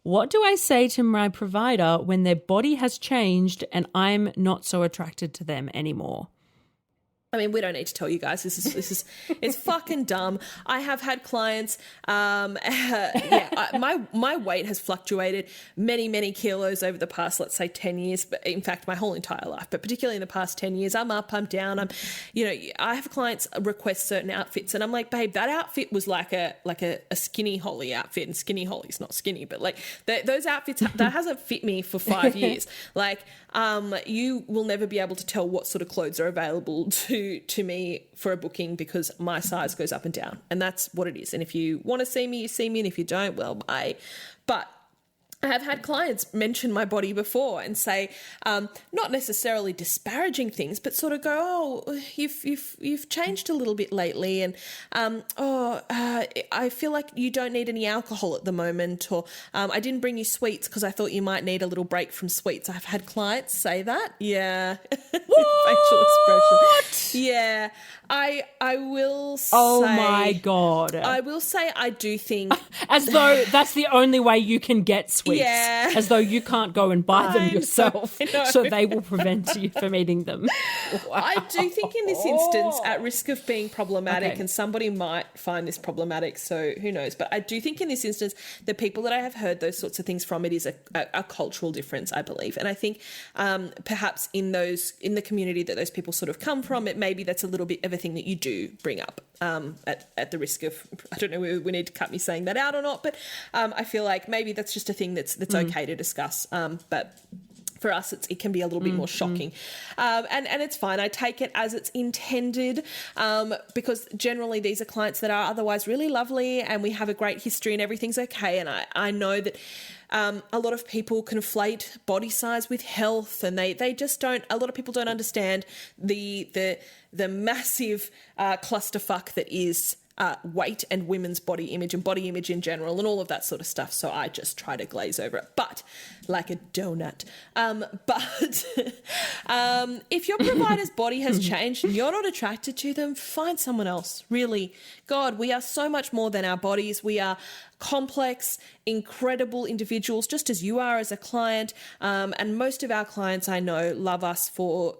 What do I say to my provider when their body has changed and I'm not so attracted to them anymore? I mean, we don't need to tell you guys. This is it's fucking dumb. I have had clients. My weight has fluctuated many kilos over the past, let's say, 10 years. But in fact, my whole entire life. But particularly in the past 10 years, I'm up, I'm down. I have clients request certain outfits, and I'm like, babe, that outfit was like a skinny Holly outfit, and skinny Holly's not skinny, but like those outfits that hasn't fit me for 5 years. Like, you will never be able to tell what sort of clothes are available to me for a booking, because my size goes up and down, and that's what it is. And if you want to see me, you see me, and if you don't, well, bye. But I have had clients mention my body before and say, not necessarily disparaging things, but sort of go, oh, you've changed a little bit lately, and I feel like you don't need any alcohol at the moment, or I didn't bring you sweets because I thought you might need a little break from sweets. I've had clients say that. Yeah. Facial expression. Yeah. I will say. Oh my God. I will say I do think. As though that's the only way you can get sweets. Yeah. As though you can't go and buy them yourself. So they will prevent you from eating them. Wow. I do think in this instance, at risk of being problematic, and somebody might find this problematic, so who knows. But I do think in this instance, the people that I have heard those sorts of things from, it is a cultural difference, I believe. And I think perhaps in the community that those people sort of come from, maybe that's a little bit of a thing that you do bring up at the risk of, I don't know whether we need to cut me saying that out or not, but I feel like maybe that's just a thing that's okay to discuss. But for us, it can be a little bit more shocking. And it's fine. I take it as it's intended, because generally these are clients that are otherwise really lovely and we have a great history and everything's okay. And I know that a lot of people conflate body size with health, and they just don't. A lot of people don't understand the massive clusterfuck that is weight and women's body image and body image in general and all of that sort of stuff. So I just try to glaze over it, but like a donut. But if your provider's body has changed and you're not attracted to them, find someone else. Really, God, we are so much more than our bodies. We are complex, incredible individuals, just as you are as a client. And most of our clients I know love us for,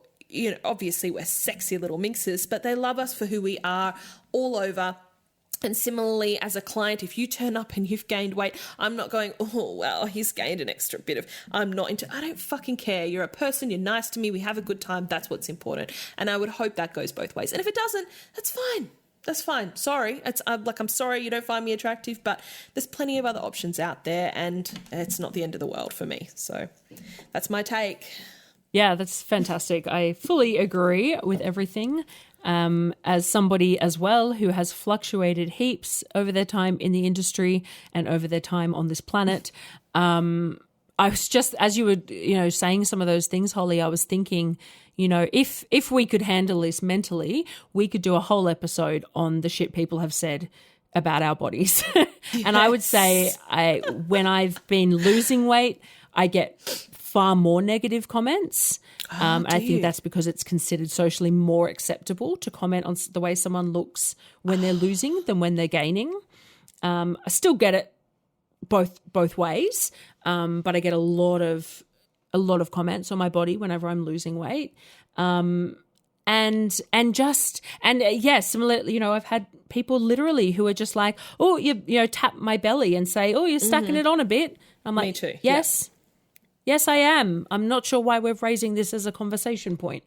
obviously we're sexy little minxes, but they love us for who we are all over. And similarly, as a client, if you turn up and you've gained weight, I'm not going, oh, well, he's gained an extra bit of, I don't fucking care. You're a person, you're nice to me, we have a good time, that's what's important. And I would hope that goes both ways. And if it doesn't, that's fine. That's fine. Sorry. I'm sorry you don't find me attractive, but there's plenty of other options out there, and it's not the end of the world for me. So that's my take. Yeah, that's fantastic. I fully agree with everything. As somebody as well who has fluctuated heaps over their time in the industry and over their time on this planet, I was just, as you were, saying some of those things, Holly, I was thinking, if we could handle this mentally, we could do a whole episode on the shit people have said about our bodies. And I would say when I've been losing weight, I get far more negative comments. I think that's because it's considered socially more acceptable to comment on the way someone looks when they're losing than when they're gaining. I still get it both ways, but I get a lot of comments on my body whenever I'm losing weight. Similarly, I've had people literally who are just like, oh, you tap my belly and say, oh, you're stacking it on a bit. I'm like, me too. Yes. Yeah. Yes, I am. I'm not sure why we're raising this as a conversation point.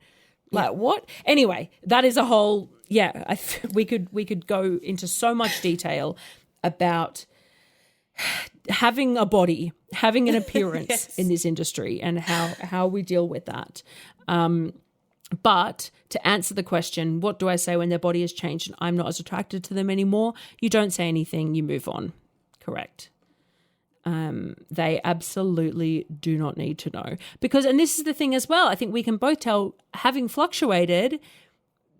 Like, what? Anyway, that is a whole, we could go into so much detail about having a body, having an appearance in this industry and how we deal with that. But to answer the question, what do I say when their body has changed and I'm not as attracted to them anymore? You don't say anything, you move on. Correct. They absolutely do not need to know. Because, and this is the thing as well, I think we can both tell, having fluctuated,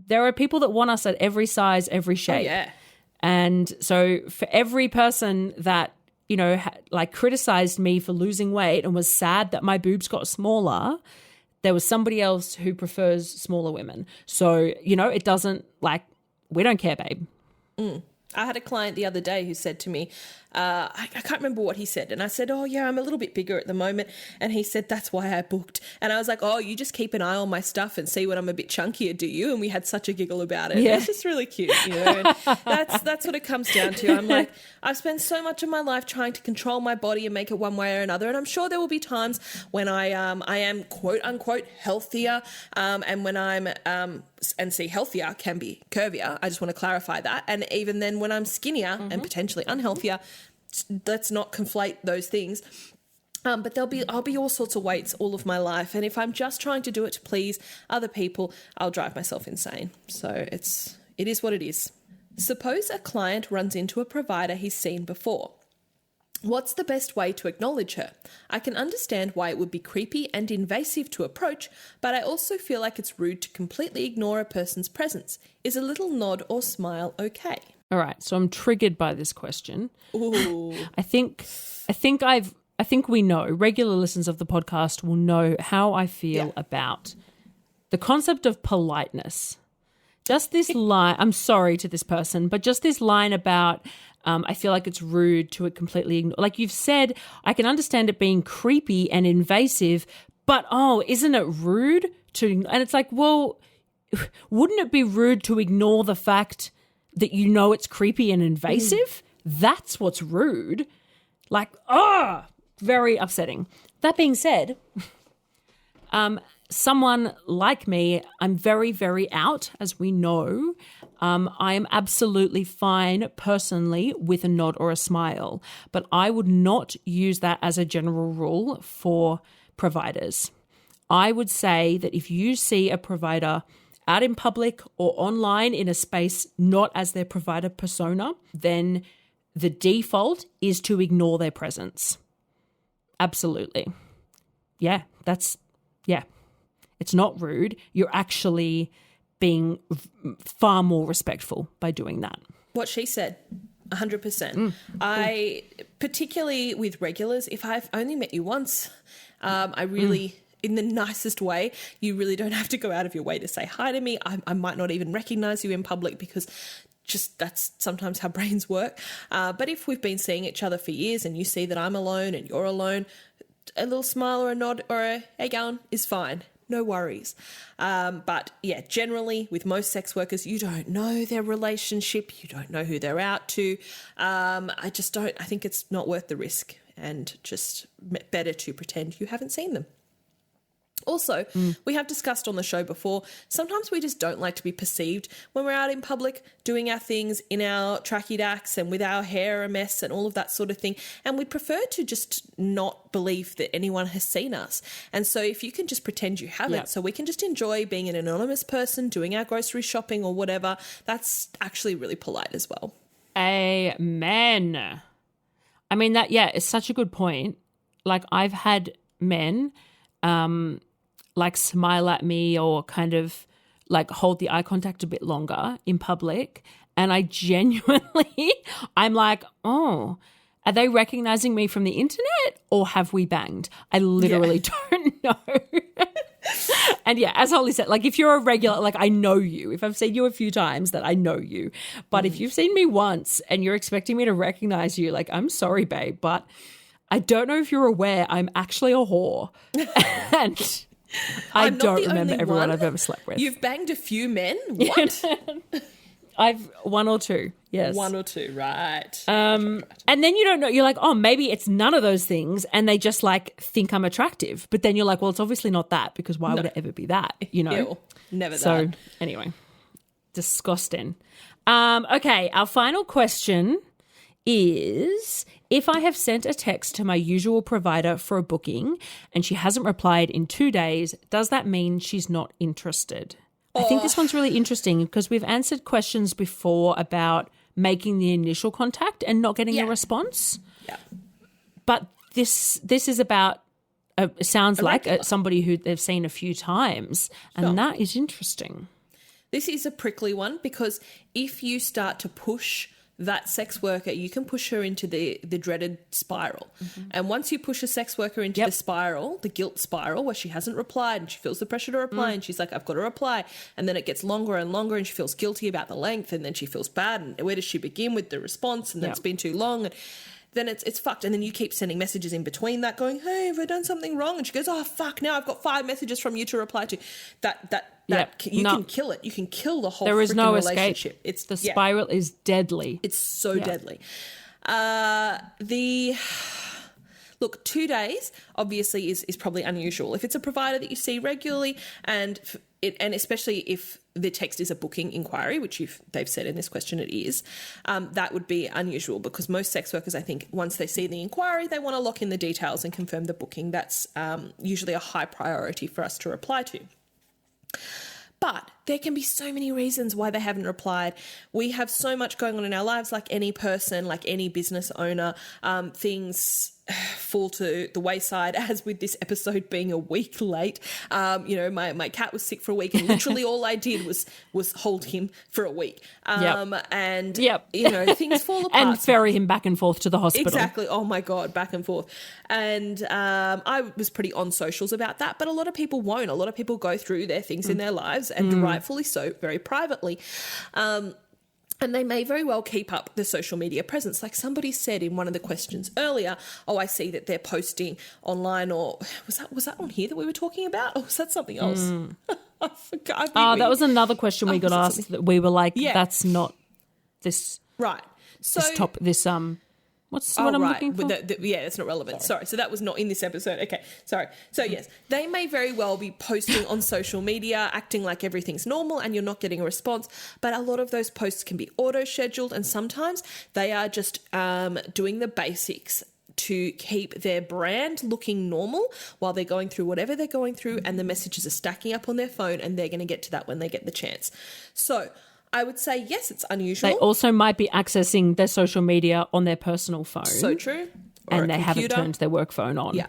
there are people that want us at every size, every shape. Oh, yeah. And so for every person that, criticized me for losing weight and was sad that my boobs got smaller, there was somebody else who prefers smaller women. So, it doesn't, we don't care, babe. I had a client the other day who said to me, I can't remember what he said. And I said, oh, yeah, I'm a little bit bigger at the moment. And he said, that's why I booked. And I was like, oh, you just keep an eye on my stuff and see when I'm a bit chunkier, do you? And we had such a giggle about it. Yeah. It's just really cute, And that's what it comes down to. I'm like, I've spent so much of my life trying to control my body and make it one way or another. And I'm sure there will be times when I am quote unquote healthier. And when I'm, and see, healthier can be curvier. I just want to clarify that. And even then when I'm skinnier and potentially unhealthier, let's not conflate those things. But I'll be all sorts of weights all of my life. And if I'm just trying to do it to please other people, I'll drive myself insane. So it is what it is. Suppose a client runs into a provider he's seen before. What's the best way to acknowledge her? I can understand why it would be creepy and invasive to approach, but I also feel like it's rude to completely ignore a person's presence. Is a little nod or smile okay? All right, so I'm triggered by this question. Ooh. I think we know, regular listeners of the podcast will know how I feel about the concept of politeness. Just this line, I'm sorry to this person, but just this line about I feel like it's rude to completely ignore. Like you've said, I can understand it being creepy and invasive, but isn't it rude to? And it's like, well, wouldn't it be rude to ignore the fact that it's creepy and invasive? That's what's rude. Very upsetting. That being said, someone like me, I'm very, very out, as we know. I am absolutely fine personally with a nod or a smile, but I would not use that as a general rule for providers. I would say that if you see a provider out in public or online in a space not as their provider persona, then the default is to ignore their presence. Absolutely. Yeah, it's not rude. You're actually being far more respectful by doing that. What she said, 100%. I, particularly with regulars, if I've only met you once, I really, in the nicest way, you really don't have to go out of your way to say hi to me. I might not even recognize you in public because just that's sometimes how brains work. But if we've been seeing each other for years and you see that I'm alone and you're alone, a little smile or a nod or a hey going is fine. No worries. But yeah, generally with most sex workers, you don't know their relationship. You don't know who they're out to. I think it's not worth the risk and just better to pretend you haven't seen them. Also, we have discussed on the show before, sometimes we just don't like to be perceived when we're out in public doing our things in our tracky dacks and with our hair a mess and all of that sort of thing. And we'd prefer to just not believe that anyone has seen us. And so if you can just pretend you haven't, so we can just enjoy being an anonymous person, doing our grocery shopping or whatever, that's actually really polite as well. Amen. I mean, it's such a good point. Like, I've had men like smile at me or kind of like hold the eye contact a bit longer in public. And I genuinely, I'm like, oh, are they recognizing me from the internet or have we banged? I literally don't know. And as Holly said, like if you're a regular, like I know you, if I've seen you a few times that I know you, but if you've seen me once and you're expecting me to recognize you, like I'm sorry, babe, but I don't know if you're aware, I'm actually a whore. And I don't remember everyone I've ever slept with. You've banged a few men? What? I've one or two, yes. One or two, right. And then you don't know, you're like, oh, maybe it's none of those things and they just like think I'm attractive. But then you're like, well, it's obviously not that because why would it ever be that, you know? Ew, never that. So anyway, disgusting. Okay, our final question is, if I have sent a text to my usual provider for a booking and she hasn't replied in 2 days, does that mean she's not interested? I think this one's really interesting because we've answered questions before about making the initial contact and not getting a response. Yeah. But this is about, sounds like somebody who they've seen a few times, and that is interesting. This is a prickly one because if you start to push that sex worker, you can push her into the dreaded spiral. Mm-hmm. And once you push a sex worker into the spiral, the guilt spiral, where she hasn't replied and she feels the pressure to reply and she's like, I've got to reply. And then it gets longer and longer and she feels guilty about the length and then she feels bad. And where does she begin with the response? And then it's been too long. And then it's fucked. And then you keep sending messages in between that going, hey, have I done something wrong? And she goes, oh, fuck, now I've got 5 messages from you to reply to. You can kill it. You can kill the whole relationship. It's the spiral is deadly. It's so deadly. Look, 2 days obviously is probably unusual. If it's a provider that you see regularly and especially if the text is a booking inquiry, which they've said in this question it is, that would be unusual because most sex workers, I think, once they see the inquiry, they want to lock in the details and confirm the booking. That's usually a high priority for us to reply to. But there can be so many reasons why they haven't replied. We have so much going on in our lives, like any person, like any business owner. Things fall to the wayside, as with this episode being a week late. My cat was sick for a week and literally all I did was hold him for a week. And, things fall apart. And ferry him back and forth to the hospital. Exactly. Oh, my God, back and forth. And I was pretty on socials about that, but a lot of people won't. A lot of people go through their things in their lives and rightfully so, very privately. And they may very well keep up the social media presence. Like somebody said in one of the questions earlier, oh, I see that they're posting online, or was that on here that we were talking about? Or was that something else? I forgot. That was another question we got asked that we were like, that's not this. Right. So what's what I'm looking for? That's not relevant. Sorry. So that was not in this episode. Okay. Sorry. So yes, they may very well be posting on social media, acting like everything's normal and you're not getting a response. But a lot of those posts can be auto-scheduled and sometimes they are just doing the basics to keep their brand looking normal while they're going through whatever they're going through, and the messages are stacking up on their phone and they're going to get to that when they get the chance. So I would say, yes, it's unusual. They also might be accessing their social media on their personal phone. So true. And they haven't turned their work phone on. Yeah.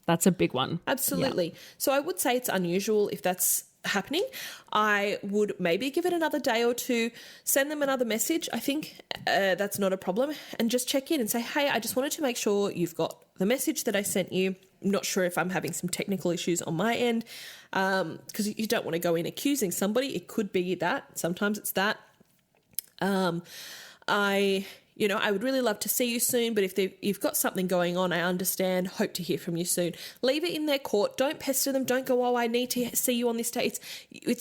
That's a big one. Absolutely. Yeah. So I would say it's unusual if that's happening. I would maybe give it another day or two, send them another message. I think that's not a problem. And just check in and say, hey, I just wanted to make sure you've got the message that I sent you. I'm not sure if I'm having some technical issues on my end, because you don't want to go in accusing somebody. It could be that. Sometimes it's that. I would really love to see you soon, but if you've got something going on, I understand. Hope to hear from you soon. Leave it in their court. Don't pester them. Don't go, oh, I need to see you on this day.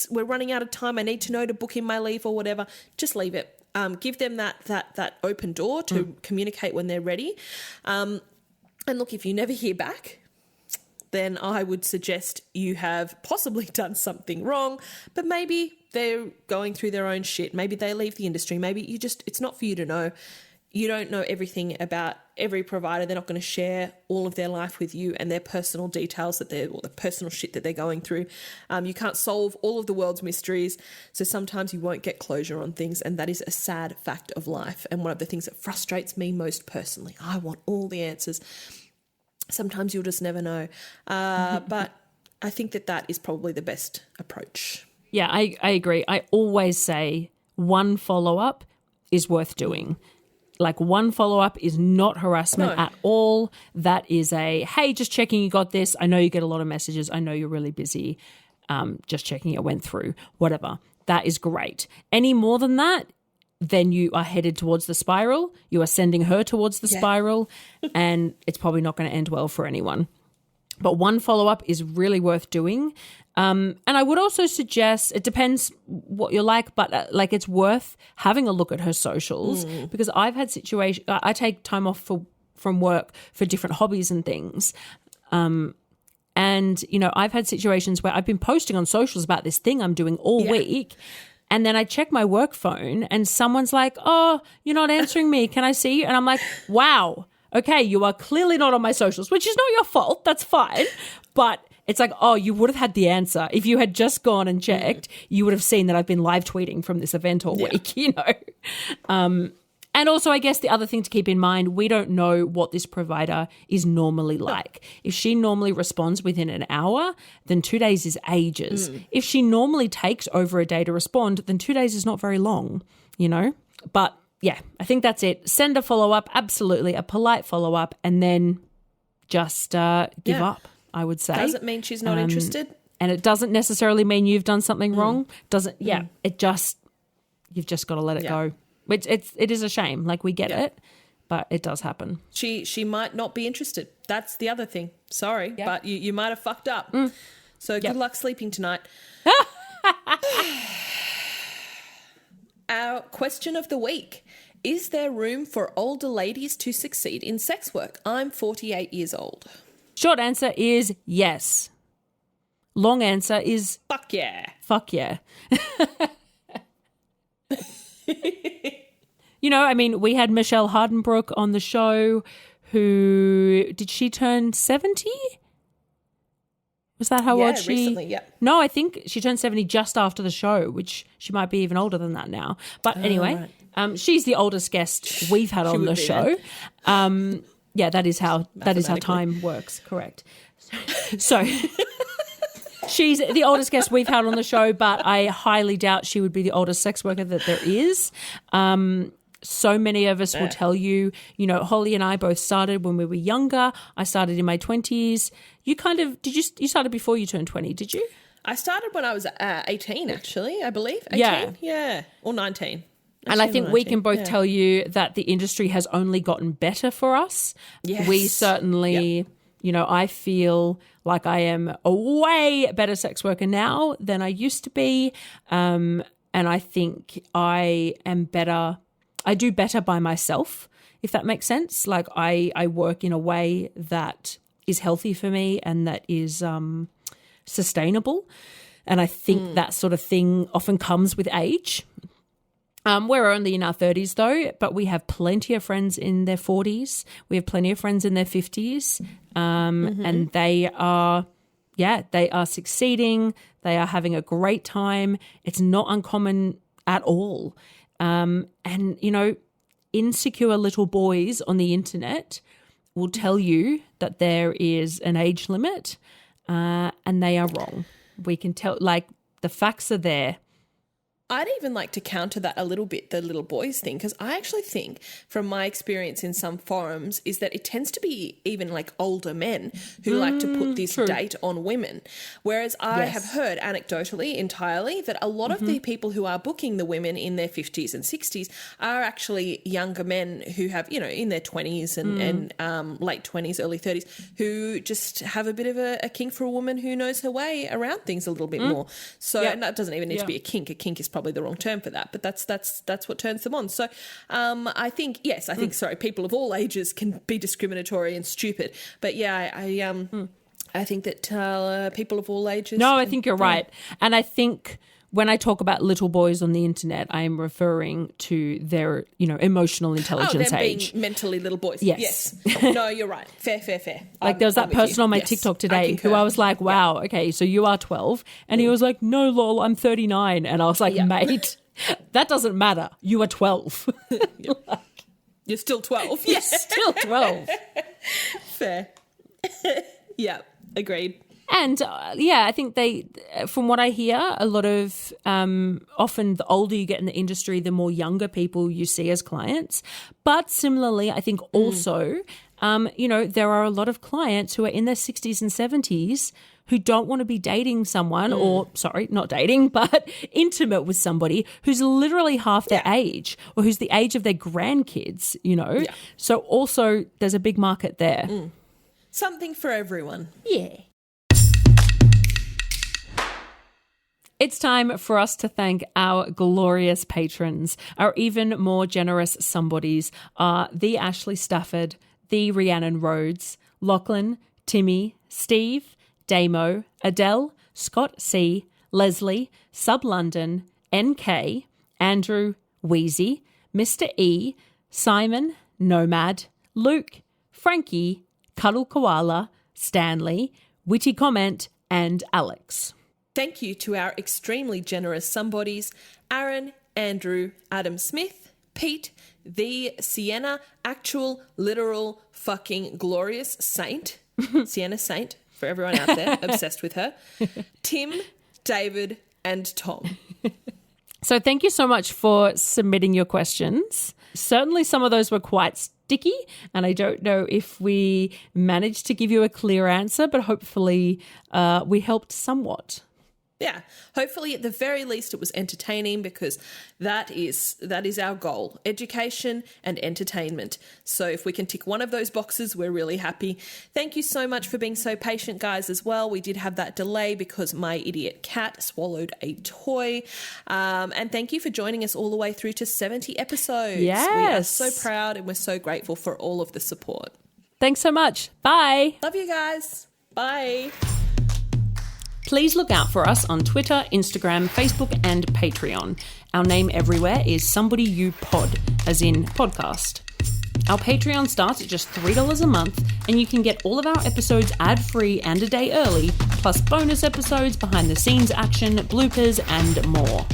We're running out of time. I need to know to book in my leave or whatever. Just leave it. Give them that open door to communicate when they're ready. And look, if you never hear back, then I would suggest you have possibly done something wrong, but maybe they're going through their own shit. Maybe they leave the industry. Maybe it's not for you to know. You don't know everything about every provider. They're not going to share all of their life with you and their personal details or the personal shit that they're going through. You can't solve all of the world's mysteries. So sometimes you won't get closure on things. And that is a sad fact of life. And one of the things that frustrates me most personally, I want all the answers. Sometimes you'll just never know. But I think that is probably the best approach. Yeah, I agree. I always say one follow-up is worth doing. Like one follow-up is not harassment at all. That is hey, just checking you got this. I know you get a lot of messages. I know you're really busy. Just checking it went through, whatever. That is great. Any more than that, then you are headed towards the spiral. You are sending her towards the spiral, and it's probably not going to end well for anyone. But one follow-up is really worth doing. And I would also suggest, it depends what you're like, but it's worth having a look at her socials because I've had situations, I take time off from work for different hobbies and things. And, I've had situations where I've been posting on socials about this thing I'm doing all week. And then I check my work phone and someone's like, oh, you're not answering me. Can I see you? And I'm like, wow, okay, you are clearly not on my socials, which is not your fault. That's fine. But it's like, oh, you would have had the answer. If you had just gone and checked, you would have seen that I've been live tweeting from this event all week, And also, I guess the other thing to keep in mind, we don't know what this provider is normally like. If she normally responds within an hour, then 2 days is ages. If she normally takes over a day to respond, then 2 days is not very long, But yeah, I think that's it. Send a follow-up, absolutely, a polite follow-up, and then just give up, I would say. Doesn't mean she's not interested. And it doesn't necessarily mean you've done something wrong. You've just got to let it go. It is a shame. Like, we get it, but it does happen. She might not be interested. That's the other thing. Sorry, but you might have fucked up. So good luck sleeping tonight. Our question of the week. Is there room for older ladies to succeed in sex work? I'm 48 years old. Short answer is yes. Long answer is... Fuck yeah. Fuck yeah. We had Michelle Hardenbrook on the show who... Did she turn 70? Was that how old she... recently, yeah. No, I think she turned 70 just after the show, which she might be even older than that now. But anyway, she's the oldest guest we've had on the show. That is how time works, correct. So she's the oldest guest we've had on the show, but I highly doubt she would be the oldest sex worker that there is. So many of us will tell you, Holly and I both started when we were younger. I started in my 20s. You you started before you turned 20, did you? I started when I was 18, actually, I believe. 18? Yeah. Or 19. And I think we can both tell you that the industry has only gotten better for us. Yes. We certainly, I feel like I am a way better sex worker now than I used to be. And I think I am better. I do better by myself, if that makes sense. Like I work in a way that is healthy for me and that is sustainable. And I think that sort of thing often comes with age. We're only in our 30s though, but we have plenty of friends in their 40s. We have plenty of friends in their 50s. And they are succeeding. They are having a great time. It's not uncommon at all. Insecure little boys on the internet will tell you that there is an age limit, and they are wrong. We can tell, the facts are there. I'd even like to counter that a little bit, the little boys thing, because I actually think from my experience in some forums is that it tends to be even older men who like to put this date on women. Whereas I have heard anecdotally entirely that a lot of the people who are booking the women in their 50s and 60s are actually younger men who have, in their 20s and late 20s, early 30s, who just have a bit of a kink for a woman who knows her way around things a little bit more. So and that doesn't even need to be a kink. A kink is probably the wrong term for that, but that's what turns them on. So I think people of all ages can be discriminatory and stupid, but I I think that people of all ages. No, I think you're right. And I think when I talk about little boys on the internet, I am referring to their, emotional intelligence them age. being mentally little boys. Yes. No, you're right. Fair. Like there was that person on my TikTok today who I was like, wow, okay, so you are 12. And he was like, no, lol, I'm 39. And I was like, mate, that doesn't matter. You are 12. You're still 12. You're still 12. Fair. Yeah, agreed. And I think from what I hear, a lot of often the older you get in the industry, the more younger people you see as clients. Not of clients who are in their 60s and 70s who don't want to be dating someone not dating, but intimate with somebody who's literally half their age or who's the age of their grandkids, Yeah. So also there's a big market there. Something for everyone. Yeah. It's time for us to thank our glorious patrons. Our even more generous somebodies are the Ashley Stafford, the Rhiannon Rhodes, Lachlan, Timmy, Steve, Damo, Adele, Scott C, Leslie, Sub London, NK, Andrew, Wheezy, Mr. E, Simon, Nomad, Luke, Frankie, Cuddle Koala, Stanley, Witty Comment, and Alex. Thank you to our extremely generous somebodies, Aaron, Andrew, Adam Smith, Pete, the Sienna, actual, literal, fucking glorious saint, Sienna Saint, for everyone out there obsessed with her, Tim, David, and Tom. So thank you so much for submitting your questions. Certainly some of those were quite sticky, and I don't know if we managed to give you a clear answer, but hopefully we helped somewhat. Yeah, hopefully at the very least it was entertaining, because that is our goal, education and entertainment. So if we can tick one of those boxes, we're really happy. Thank you so much for being so patient, guys, as well. We did have that delay because my idiot cat swallowed a toy. And thank you for joining us all the way through to 70 episodes. Yes. We are so proud and we're so grateful for all of the support. Thanks so much. Bye. Love you guys. Bye. Please look out for us on Twitter, Instagram, Facebook, and Patreon. Our name everywhere is Somebody You Pod, as in podcast. Our Patreon starts at just $3 a month, and you can get all of our episodes ad-free and a day early, plus bonus episodes, behind-the-scenes action, bloopers, and more.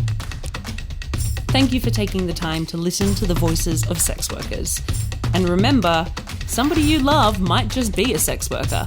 Thank you for taking the time to listen to the voices of sex workers. And remember, somebody you love might just be a sex worker.